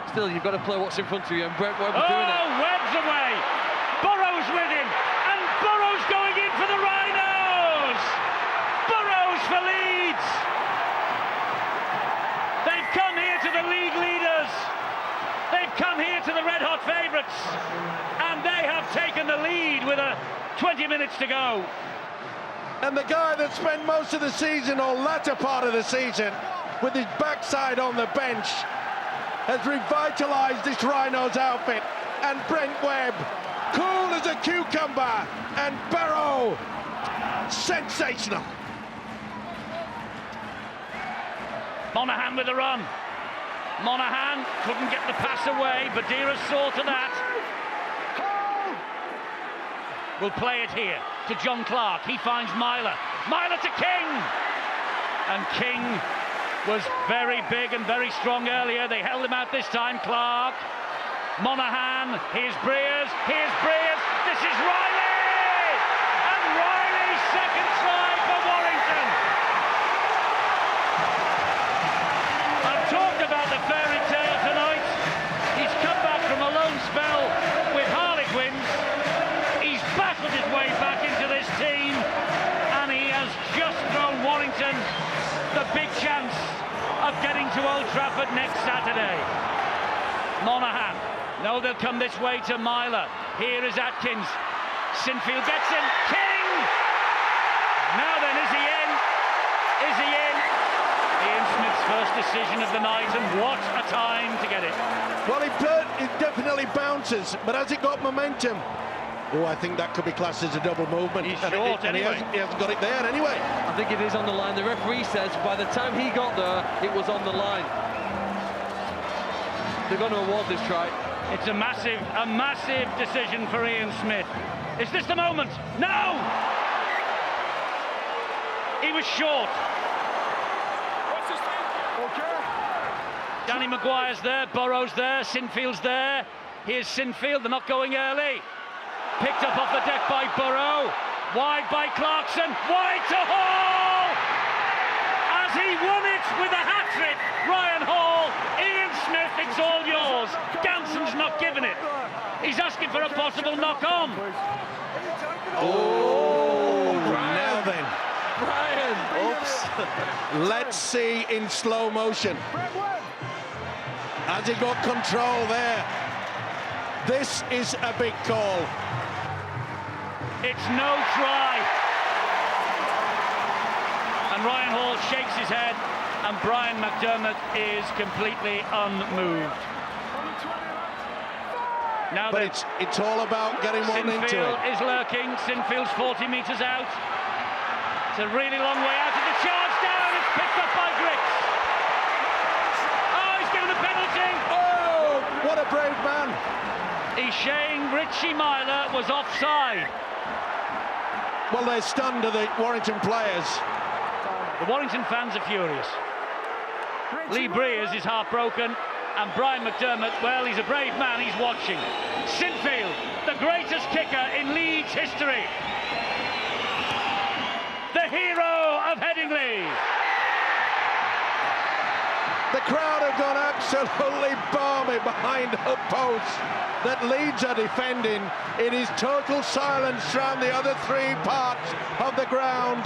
T: Still, you've got to play what's in front of you, and Brent Webb's doing it.
B: Webb's away. Burrow's with him, and Burrow's going in for the Rhinos. Burrow's for Leeds. They've come here to the league leaders. They 20 minutes to go.
D: And the guy that spent most of the season, or latter part of the season, with his backside on the bench, has revitalised this Rhinos outfit. And Brent Webb, cool as a cucumber, and Barrow, sensational.
B: Monaghan with a run. Monaghan couldn't get the pass away. Badira saw to that. Will play it here to John Clark. He finds Myler. Myler to King. And King was very big and very strong earlier. They held him out this time. Clark. Monaghan. Here's Breers. Here's Breers. This is Riley. And Riley's second try for Warrington. I've talked about the fairy tale tonight. He's come back from a lone spell with Harlequins. He's battled his way back into this team, and he has just thrown Warrington the big chance of getting to Old Trafford next Saturday. Monaghan. No, they'll come this way to Myler. Here is Atkins. Sinfield gets in. King! Now then, is he in? Is he in? Ian Smith's first decision of the night, and what a time to get it.
D: Well, it definitely bounces, but has it got momentum? Oh, I think that could be classed as a double movement.
B: He's short anyway.
D: He hasn't got it there anyway.
T: I think it is on the line. The referee says by the time he got there, it was on the line. They're going to award this try.
B: It's a massive decision for Ian Smith. Is this the moment? No! He was short. Danny Maguire's there, Burrows there, Sinfield's there. Here's Sinfield, they're not going early. Picked up off the deck by Burrow. Wide by Clarkson, wide to Hall! As he won it with a hat-trick, Ryan Hall. Ian Smith, it's all yours. Ganson's not giving it. He's asking for a possible knock-on.
D: Oh, now then.
T: Brian!
D: Oops. Let's see in slow motion. Has he got control there? This is a big call.
B: It's no try. And Ryan Hall shakes his head, and Brian McDermott is completely unmoved. Now
D: but it's all about getting one into it.
B: Sinfield is lurking. Sinfield's 40 metres out. It's a really long way out of the charge down. It's picked up by Griggs. Oh, he's given a penalty.
D: Oh, what a brave man.
B: He's saying Richie Myler was offside.
D: Well, they're stunned, are the Warrington players.
B: The Warrington fans are furious. Lee Breers is heartbroken, and Brian McDermott, well, he's a brave man, he's watching. Sinfield, the greatest kicker in Leeds history. The hero of Headingley.
D: The crowd have gone absolutely balmy behind the post that Leeds are defending. It is total silence around the other three parts of the ground.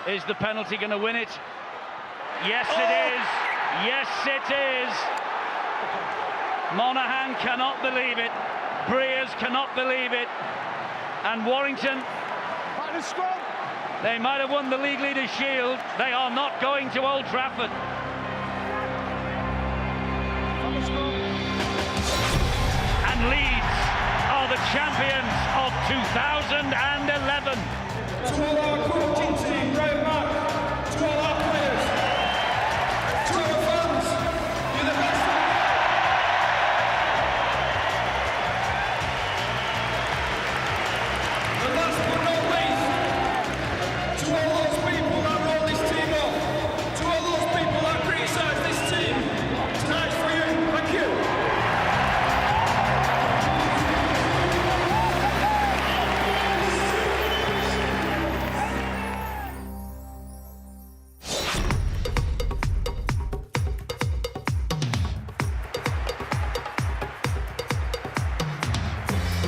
B: Is the penalty going to win it? Yes, it is. Yes, it is. Monaghan cannot believe it. Breers cannot believe it. And Warrington, they might have won the League Leaders' Shield. They are not going to Old Trafford. And Leeds are the champions of 2011.
U: To all our coaching team, great match. To all our players, to our fans, you're the best. And last but not least, to all those people that wrote this team off, to all those people that criticised this team, tonight's for you. Thank you.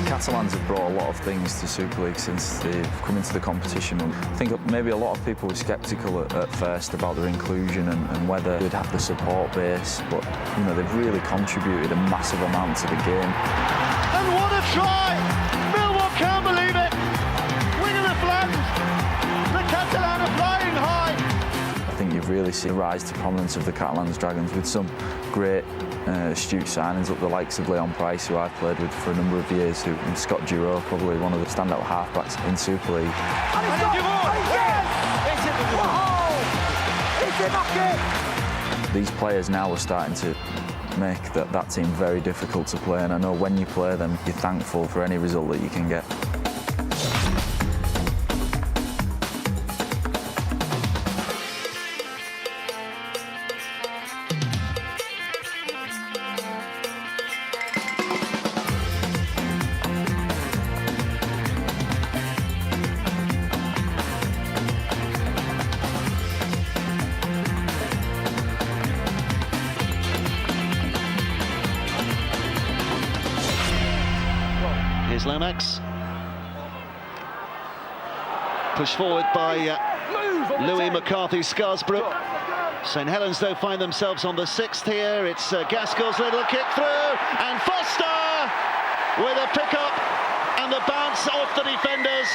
G: Catalans have brought a lot of things to Super League since they've come into the competition. And I think maybe a lot of people were sceptical at first about their inclusion and whether they'd have the support base, but you know, they've really contributed a massive amount to the game.
A: And what a try! Milwaukee can't believe it. Wing of the Flames. The Catalan are flying high.
C: I think you've really seen the rise to prominence of the Catalans Dragons with some great astute signings up the likes of Leon Price, who I've played with for a number of years, and Scott Giroux, probably one of the standout halfbacks in Super League. These players now are starting to make that team very difficult to play, and I know when you play them, you're thankful for any result that you can get.
M: Here's Lomax. Pushed forward by Louis McCarthy-Scarsbrook. St Helens, though, find themselves on the 6th here. It's Gaskell's little kick through, and Foster with a pick-up and the bounce off the defenders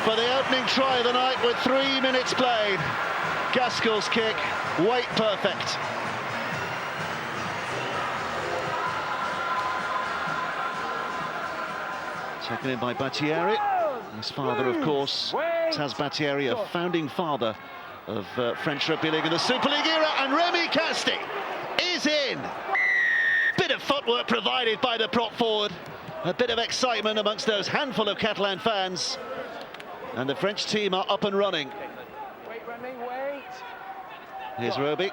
M: for the opening try of the night with 3 minutes played. Gaskell's kick, weight perfect. Taken in by Battieri. His father, of course, Taz Battieri, a founding father of French Rugby League in the Super League era, and Remy Casti is in. Bit of footwork provided by the prop forward. A bit of excitement amongst those handful of Catalan fans. And the French team are up and running.
U: Wait, Remy, wait.
M: Here's Roby.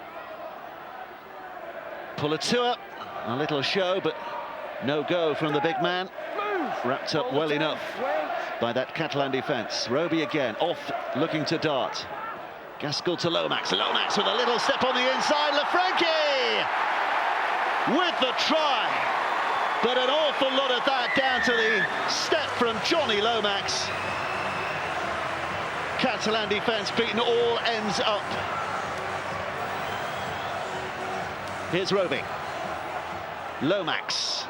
M: Pulatua, a little show, but no go from the big man. Wrapped up well enough by that Catalan defence. Roby again, off, looking to dart. Gaskell to Lomax. Lomax with a little step on the inside. Lafranchi with the try. But an awful lot of that down to the step from Johnny Lomax. Catalan defence beaten all ends up. Here's Roby. Lomax.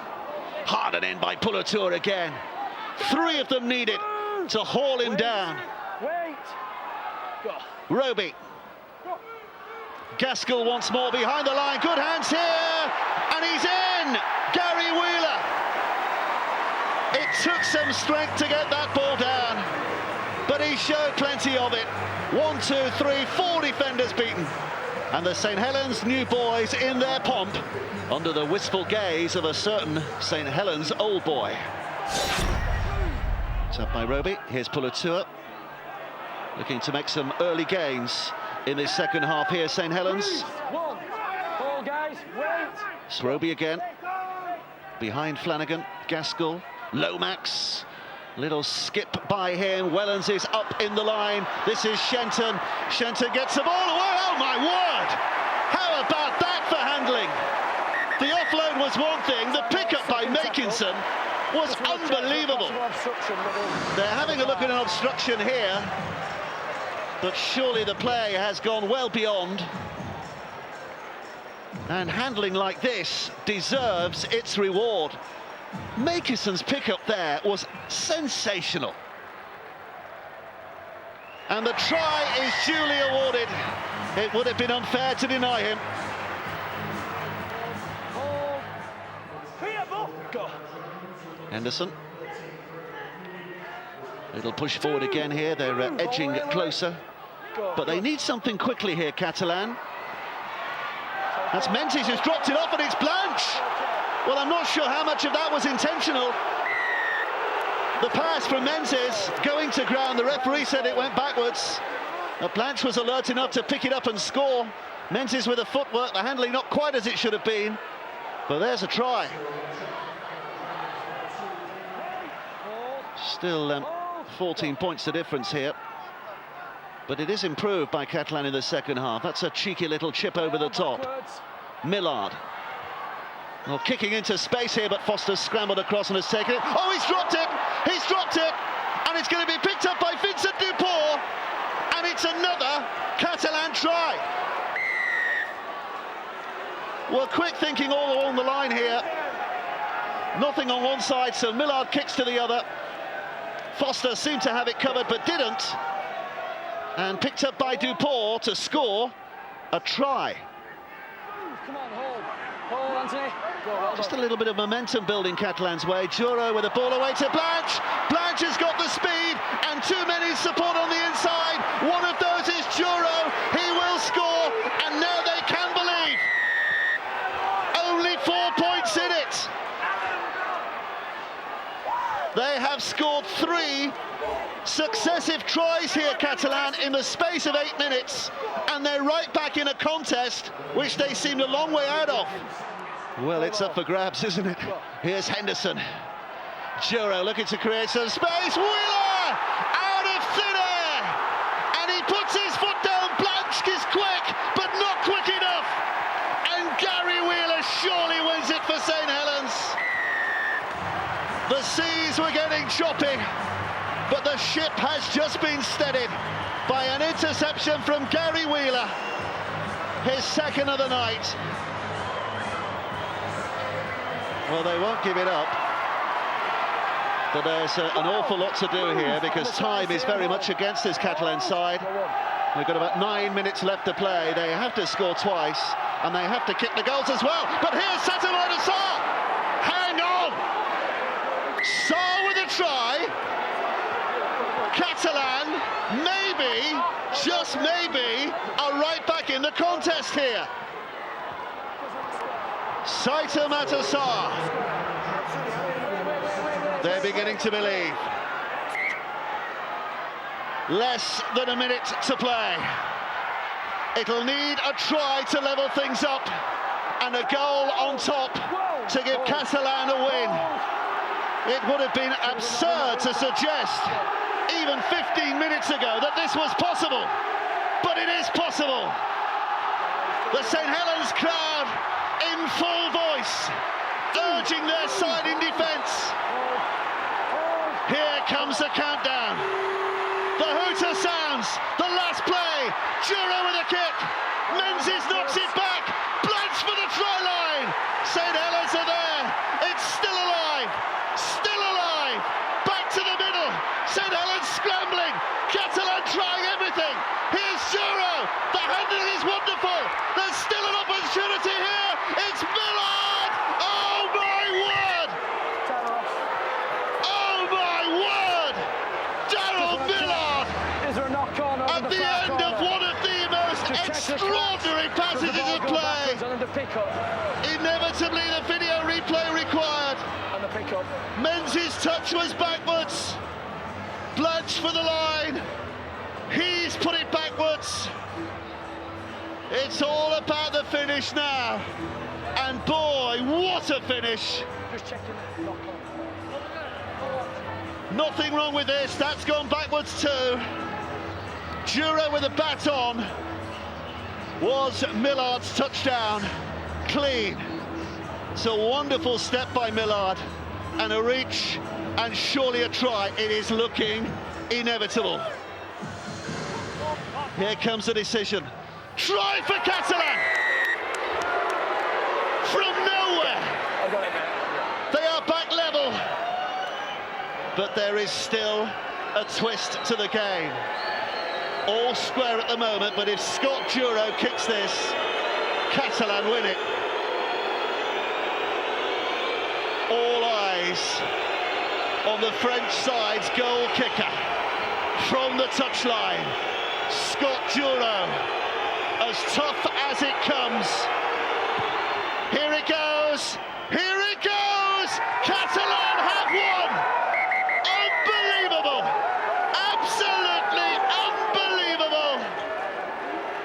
M: Hardened in by Pulatua again. 3 of them needed to haul him down. Roby. Gaskell once more behind the line. Good hands here. And he's in. Gary Wheeler. It took some strength to get that ball down, but he showed plenty of it. 1, 2, 3, 4 defenders beaten. And the St Helens new boys in their pomp under the wistful gaze of a certain St Helens old boy. It's up by Roby. Here's Pulatua. Looking to make some early gains in this second half here, St Helens.
U: Ball, guys, wait.
M: It's Roby again. Behind Flanagan, Gaskell, Lomax. Little skip by him. Wellens is up in the line. This is Shenton. Shenton gets the ball away. Oh my word! How about that for handling? The offload was one thing. The pickup by Makinson was unbelievable. They're having a look at an obstruction here, but surely the play has gone well beyond. And handling like this deserves its reward. Makison's pickup there was sensational. And the try is duly awarded. It would have been unfair to deny him. Henderson. Little push forward again here. They're edging closer. But they need something quickly here, Catalan. That's Menzies who's dropped it off, and it's Blanche. Well, I'm not sure how much of that was intentional. The pass from Menzies going to ground. The referee said it went backwards. But Blanche was alert enough to pick it up and score. Menzies with the footwork, the handling not quite as it should have been. But there's a try. Still 14 points the difference here. But it is improved by Catalan in the second half. That's a cheeky little chip over the top. Millard. Well, kicking into space here, but Foster's scrambled across and has taken it. Oh, he's dropped it! He's dropped it! And it's going to be picked up by Vincent Dupont. And it's another Catalan try. Well, quick thinking all along the line here. Nothing on one side, so Millard kicks to the other. Foster seemed to have it covered but didn't, and picked up by Dupont to score a try.
S: Come on, hold, Anthony.
M: Just a little bit of momentum building Catalan's way. Juro with the ball away to Blanche. Blanche has got the speed and too many support on the inside. One of those is Juro. He will score, and now they can believe. Only 4 points in it. They have scored 3 successive tries here, Catalan, in the space of 8 minutes, and they're right back in a contest which they seemed a long way out of. Well, it's up for grabs, isn't it? Here's Henderson. Juro looking to create some space. Wheeler out of thin air, and he puts his foot down. Blanche is quick, but not quick enough. And Gary Wheeler surely wins it for St Helens. The seas were getting choppy, but the ship has just been steadied by an interception from Gary Wheeler, his second of the night. Well, they won't give it up, but there's an awful lot to do here because time is very much against this Catalan side. We've got about 9 minutes left to play. They have to score twice, and they have to kick the goals as well. But here's Satamata Sarr. Hang on! Sarr with a try. Catalan, maybe, just maybe, are right back in the contest here. Satamata Sarr. They're beginning to believe. Less than a minute to play. It'll need a try to level things up and a goal on top to give Catalan a win. It would have been absurd to suggest even 15 minutes ago that this was possible, but it is possible. The St Helens crowd in full voice, urging their side in defence. Here comes the countdown. The hooter sounds, the last play. Juro with a kick. Menzies knocks it back. Blanche for the try line. St Helens are there. It's still alive. Still alive. Back to the middle. St Helens scrambling. Catalan trying everything. Here's Juro. The handling is wonderful. There's still an opportunity here. It's Millard. Oh my word. Oh my word. Daryl Millard.
S: Is there a knock on
M: at the end of one of the most extraordinary passages of play. Inevitably the video replay required.
S: And the pickup.
M: Menzies' touch was backwards. Blanche for the line. He's put it backwards. It's all about the finish now. And boy, what a finish.
S: Just checking the knock on.
M: Nothing wrong with this. That's gone backwards too. Juro with the bat on. Was Millard's touchdown. Clean. It's a wonderful step by Millard. And a reach, and surely a try. It is looking inevitable. Here comes the decision. Try for Catalan! From nowhere! They are back level. But there is still a twist to the game. All square at the moment, but if Scott Juro kicks this, Catalan win it. All eyes on the French side's goal kicker from the touchline. Scott Juro, as tough as it comes. Here it goes, here it goes! Catalan have won! Unbelievable! Absolutely unbelievable!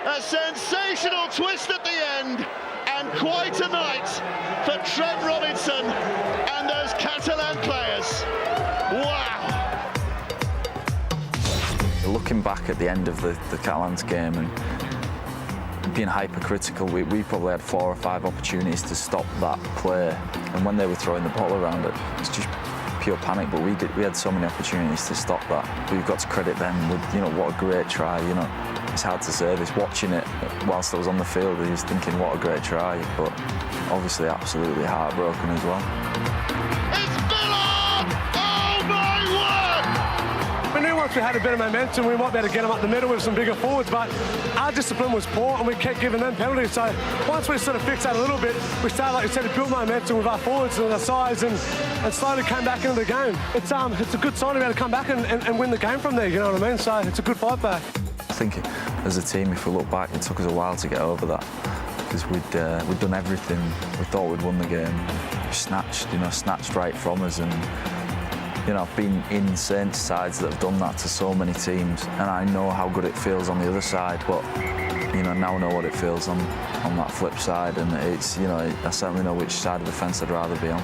M: A sensational twist at the end, and quite a night for Trent Robinson and those Catalan players. Wow!
C: Looking back at the end of the Catalans game and being hypercritical, we probably had 4 or 5 opportunities to stop that play, and when they were throwing the ball around, it was just pure panic. But we had so many opportunities to stop that. We've got to credit them with, what a great try. It's hard to say this. Watching it whilst I was on the field, I was thinking, what a great try. But obviously, absolutely heartbroken as well.
M: It's Millard! Oh my word!
E: once we had a bit of momentum, we might be able to get them up the middle with some bigger forwards, but our discipline was poor and we kept giving them penalties. So once we sort of fixed that a little bit, we started, like you said, to build momentum with our forwards and our size and slowly came back into the game. It's a good sign to be able to come back and win the game from there, you know what I mean? So it's a good fight back.
C: I think as a team, if we look back, it took us a while to get over that because we'd done everything. We thought we'd won the game. We snatched right from us, and I've been in Saints sides that have done that to so many teams, and I know how good it feels on the other side. But now I know what it feels on that flip side, and it's I certainly know which side of the fence I'd rather be on.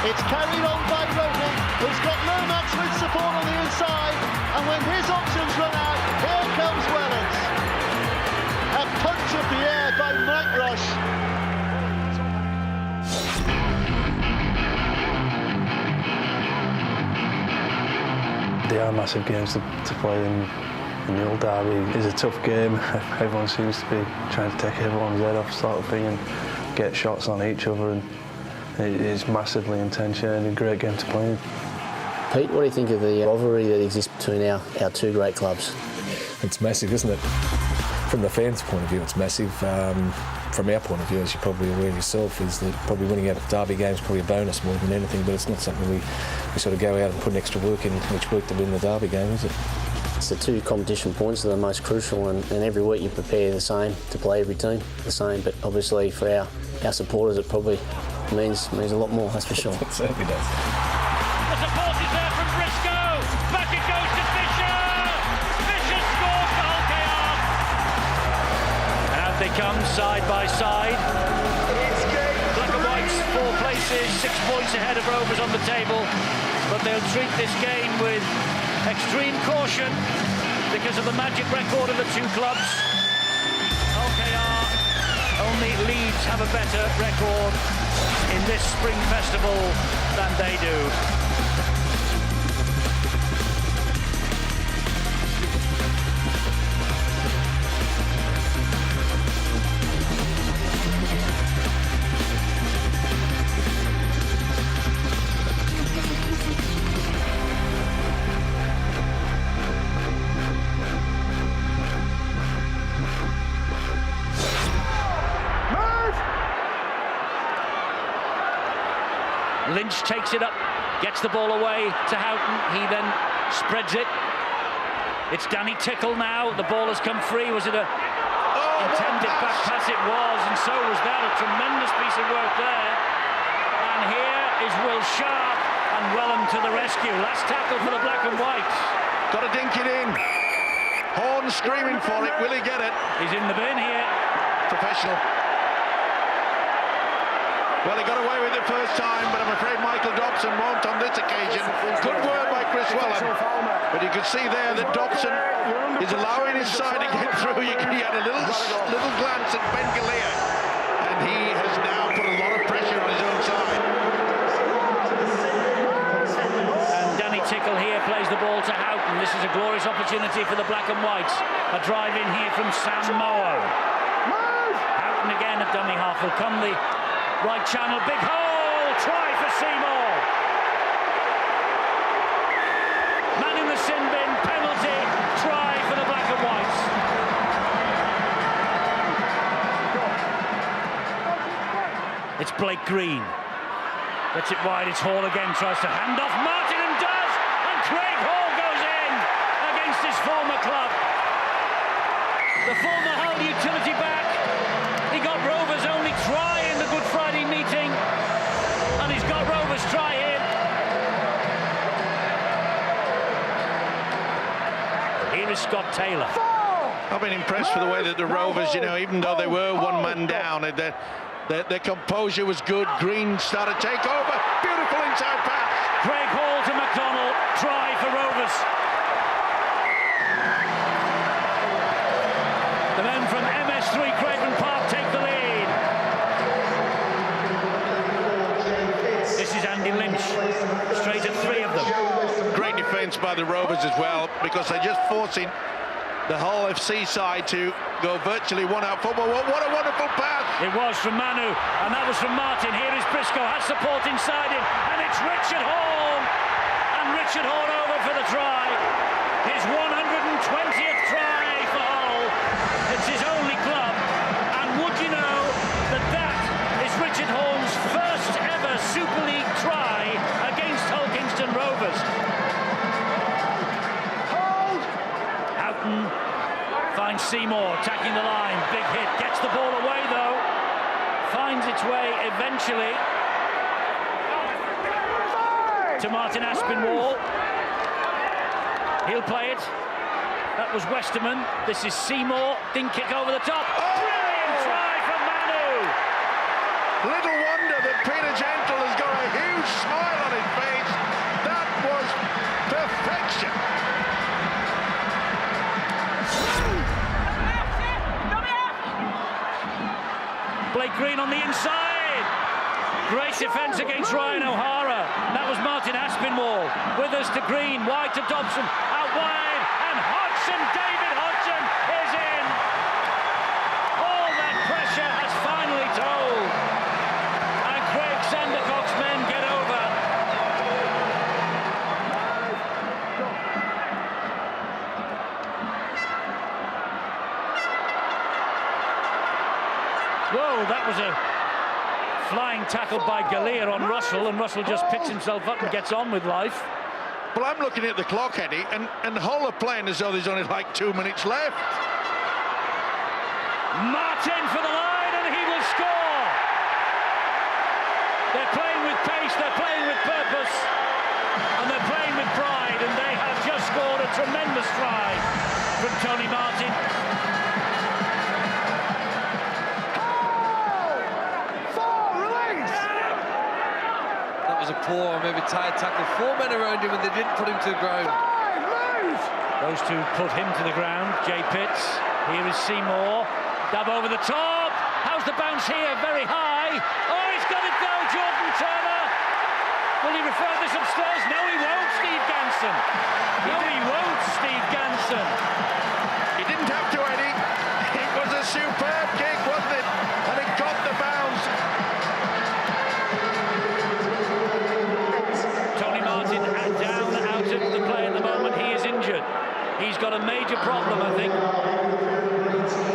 A: It's carried on by Roby, who's got Lomax with support on the inside, and when his options run out, here comes Wellens. A punch of the air by Mike Rush.
H: They are massive games to play in the Old Derby. It's a tough game. Everyone seems to be trying to take everyone's head off sort of thing and get shots on each other. And it is massively intense and a great game to play in.
V: Pete, what do you think of the rivalry that exists between our two great clubs?
W: It's massive, isn't it? From the fans' point of view, it's massive. From our point of view, as you're probably aware yourself, is that probably winning a derby game is probably a bonus more than anything, but it's not something we sort of go out and put an extra work in each week to win the derby game, is it?
V: It's the two competition points that are most crucial, and every week you prepare the same to play every team the same, but obviously for our supporters it probably means a lot more, that's for sure.
W: It certainly does.
B: The support is there from Briscoe. Back it goes to Fisher. Fisher scores for Hull Chaos. And out they come side by side. Black and White's 4 places, 6 points ahead of Rovers on the table, but they'll treat this game with extreme caution because of the magic record of the two clubs. Hull Chaos, only Leeds have a better record in this spring festival than they do. Lynch takes it up, gets the ball away to Houghton. He then spreads it. It's Danny Tickle now. The ball has come free. Was it a intended back pass? It was, and so was that. A tremendous piece of work there. And here is Will Sharp and Wellham to the rescue. Last tackle for the Black and Whites.
D: Got to dink it in. Horn screaming for it. Will he get it?
B: He's in the bin here.
D: Professional. Well, he got away with it first time, but I'm afraid Michael Dobson won't on this occasion. Good work by Chris Wellham. But you can see there that Dobson is allowing his side to get through. He had a little glance at Ben Galea, and he has now put a lot of pressure on his own side.
B: And Danny Tickle here plays the ball to Houghton. This is a glorious opportunity for the Black and Whites. A drive in here from Sam Moa. Houghton again at dummy half will come the right channel, big hole, try for Seymour. Man in the sin bin, penalty, try for the Black and Whites. It's Blake Green. Gets it wide, it's Hall again, tries to hand off Martin and does, and Craig Hall goes in against his former club. The former Hull utility back. He got Rovers' only try in the Good Friday meeting, and he's got Rovers' try here. Here is Scott Taylor.
D: I've been impressed with the way that the Rovers, even though they were one man down, their composure was good. Green started to take over. Beautiful inside pass.
B: Craig Hall to McDonald. Try for Rovers. The men from MS3 Craven Park take the lead. punch straight at 3 of them.
D: Great defence by the Rovers as well, because they're just forcing the whole FC side to go virtually one-out football. What a wonderful pass!
B: It was from Manu, and that was from Martin. Here is Briscoe, has support inside him, and it's Richard Horne! And Richard Horne over for the try. His 120th try for Hull. It's his only club, and would you know that that is Richard Horne's first ever Super League try against Hull Kingston Rovers. Houghton finds Seymour, attacking the line, big hit, gets the ball away though, finds its way eventually to Martin Aspinwall. He'll play it. That was Westerman. This is Seymour, dink kick over the top. Brilliant try from Manu!
D: Little wonder that Peter Gentle has got a huge smile on his face. That was perfection.
B: Blake Green on the inside. Great defence against Ryan O'Hara. And that was Martin Aspinwall. Withers to Green, wide to Dobson, out wide, and Hodgson, David Hodgson is in. All that pressure has finally told. And Craig Sandercock's men get over. Whoa, that was a flying tackle by Gallier on Russell, and Russell just picks himself up and gets on with life.
D: Well, I'm looking at the clock, Eddie, and Hull are playing as though there's only like 2 minutes left.
B: Martin for the line, and he will score. They're playing with pace, they're playing with purpose, and they're playing with pride, and they have just scored a tremendous try from Tony Martin.
T: A poor, maybe tired tackle. 4 men around him and they didn't put him to the ground.
B: Those two put him to the ground. Jay Pitts. Here is Seymour. Dab over the top. How's the bounce here? Very high. Oh, he's got it go, Jordan Turner. Will he refer this upstairs? No, he won't, Steve Ganson. No, he won't, Steve Ganson.
D: He didn't have to, Eddie. It was a superb kick, wasn't it? And it got the bounce.
B: Down out of the play at the moment. He is injured. He's got a major problem, I think.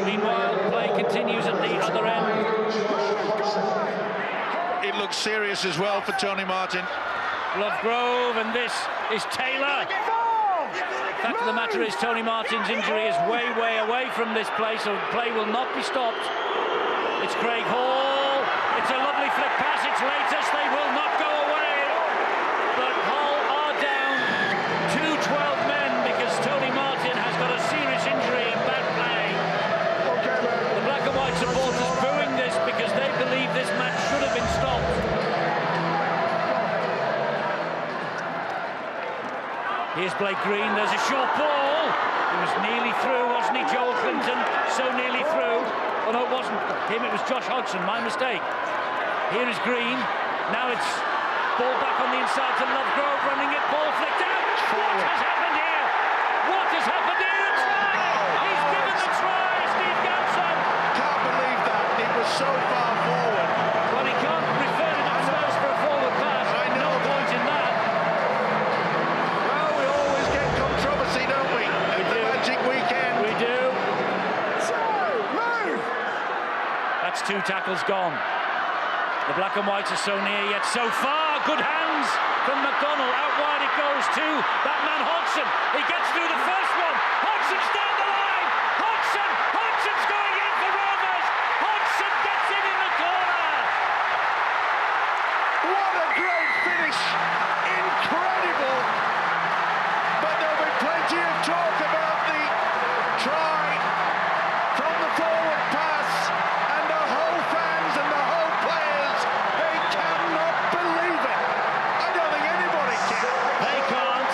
B: Meanwhile, play continues at the other end.
D: It looks serious as well for Tony Martin.
B: Lovegrove, and this is Taylor. Fact of the matter is, Tony Martin's injury is way away from this play, so play will not be stopped. It's Craig Hall. It's a lovely flick pass. It's latest. They will not go away. But Hull are down to 12 men because Tony Martin has got a serious injury in bad play. The black and white supporters booing this because they believe this match should have been stopped. Here's Blake Green. There's a short ball. He was nearly through, wasn't he, Joel Clinton? So nearly through. Oh no, it wasn't him, it was Josh Hodgson, my mistake. Here is Green. Now it's ball back on the inside to Lovegrove, running it, ball flicked out. What has happened here? What has happened here? A try! He's given the try, Steve Ganson.
D: Can't believe that. It was so far forward.
B: Well, he can't refer it upstairs for a forward pass.
D: I know.
B: No point in that.
D: Well, we always get controversy, don't we? At the Magic Weekend.
B: We do. That's 2 tackles gone. The black and whites are so near yet so far. Good hands from McDonnell. Out wide it goes to that man Hodgson. He gets through the first one. Hodgson's down the line. Hodgson's going in for Rovers. Hodgson gets in the corner.
D: What a great finish. Incredible. But there'll be plenty of talk about the try from the forward pass. And the Hull fans and the Hull players, they cannot believe it. I don't think anybody can.
B: They can't.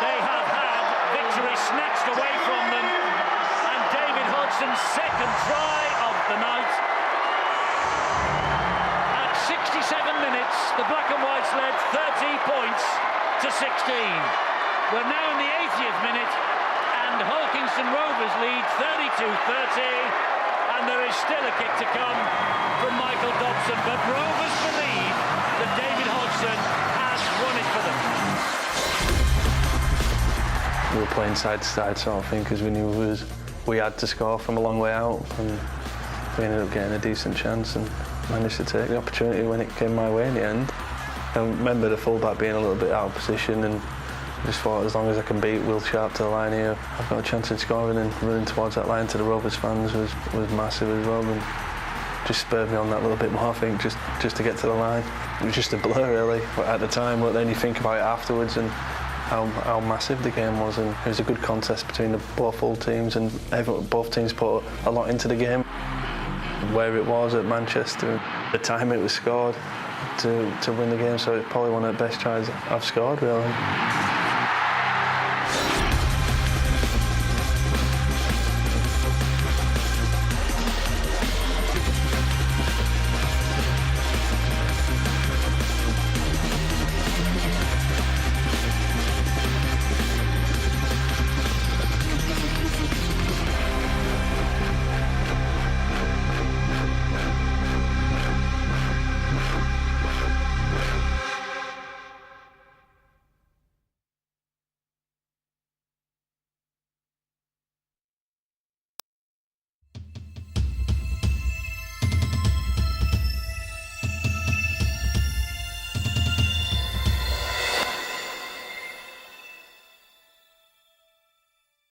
B: They have had victory snatched away from them. And David Hodgson's second try of the night. At 60 minutes, the Black and Whites led 30 points to 16. We're now in the 80th minute, and Hull Kingston Rovers lead 32-30. And there is still a kick to come from Michael Dobson, but Rovers believe that David Hodgson has won it for them.
H: We were playing side to side sort of thing because we knew we had to score from a long way out, and we ended up getting a decent chance and managed to take the opportunity when it came my way in the end. I remember the fullback being a little bit out of position, and just thought as long as I can beat Will Sharp to the line here, I've got a chance of scoring, and running towards that line to the Rovers fans was massive as well, and just spurred me on that little bit more, I think, just to get to the line. It was just a blur really at the time, but then you think about it afterwards and how massive the game was, and it was a good contest between both Hull teams, and both teams put a lot into the game. Where it was at Manchester, the time it was scored to win the game, so it's probably one of the best tries I've scored really.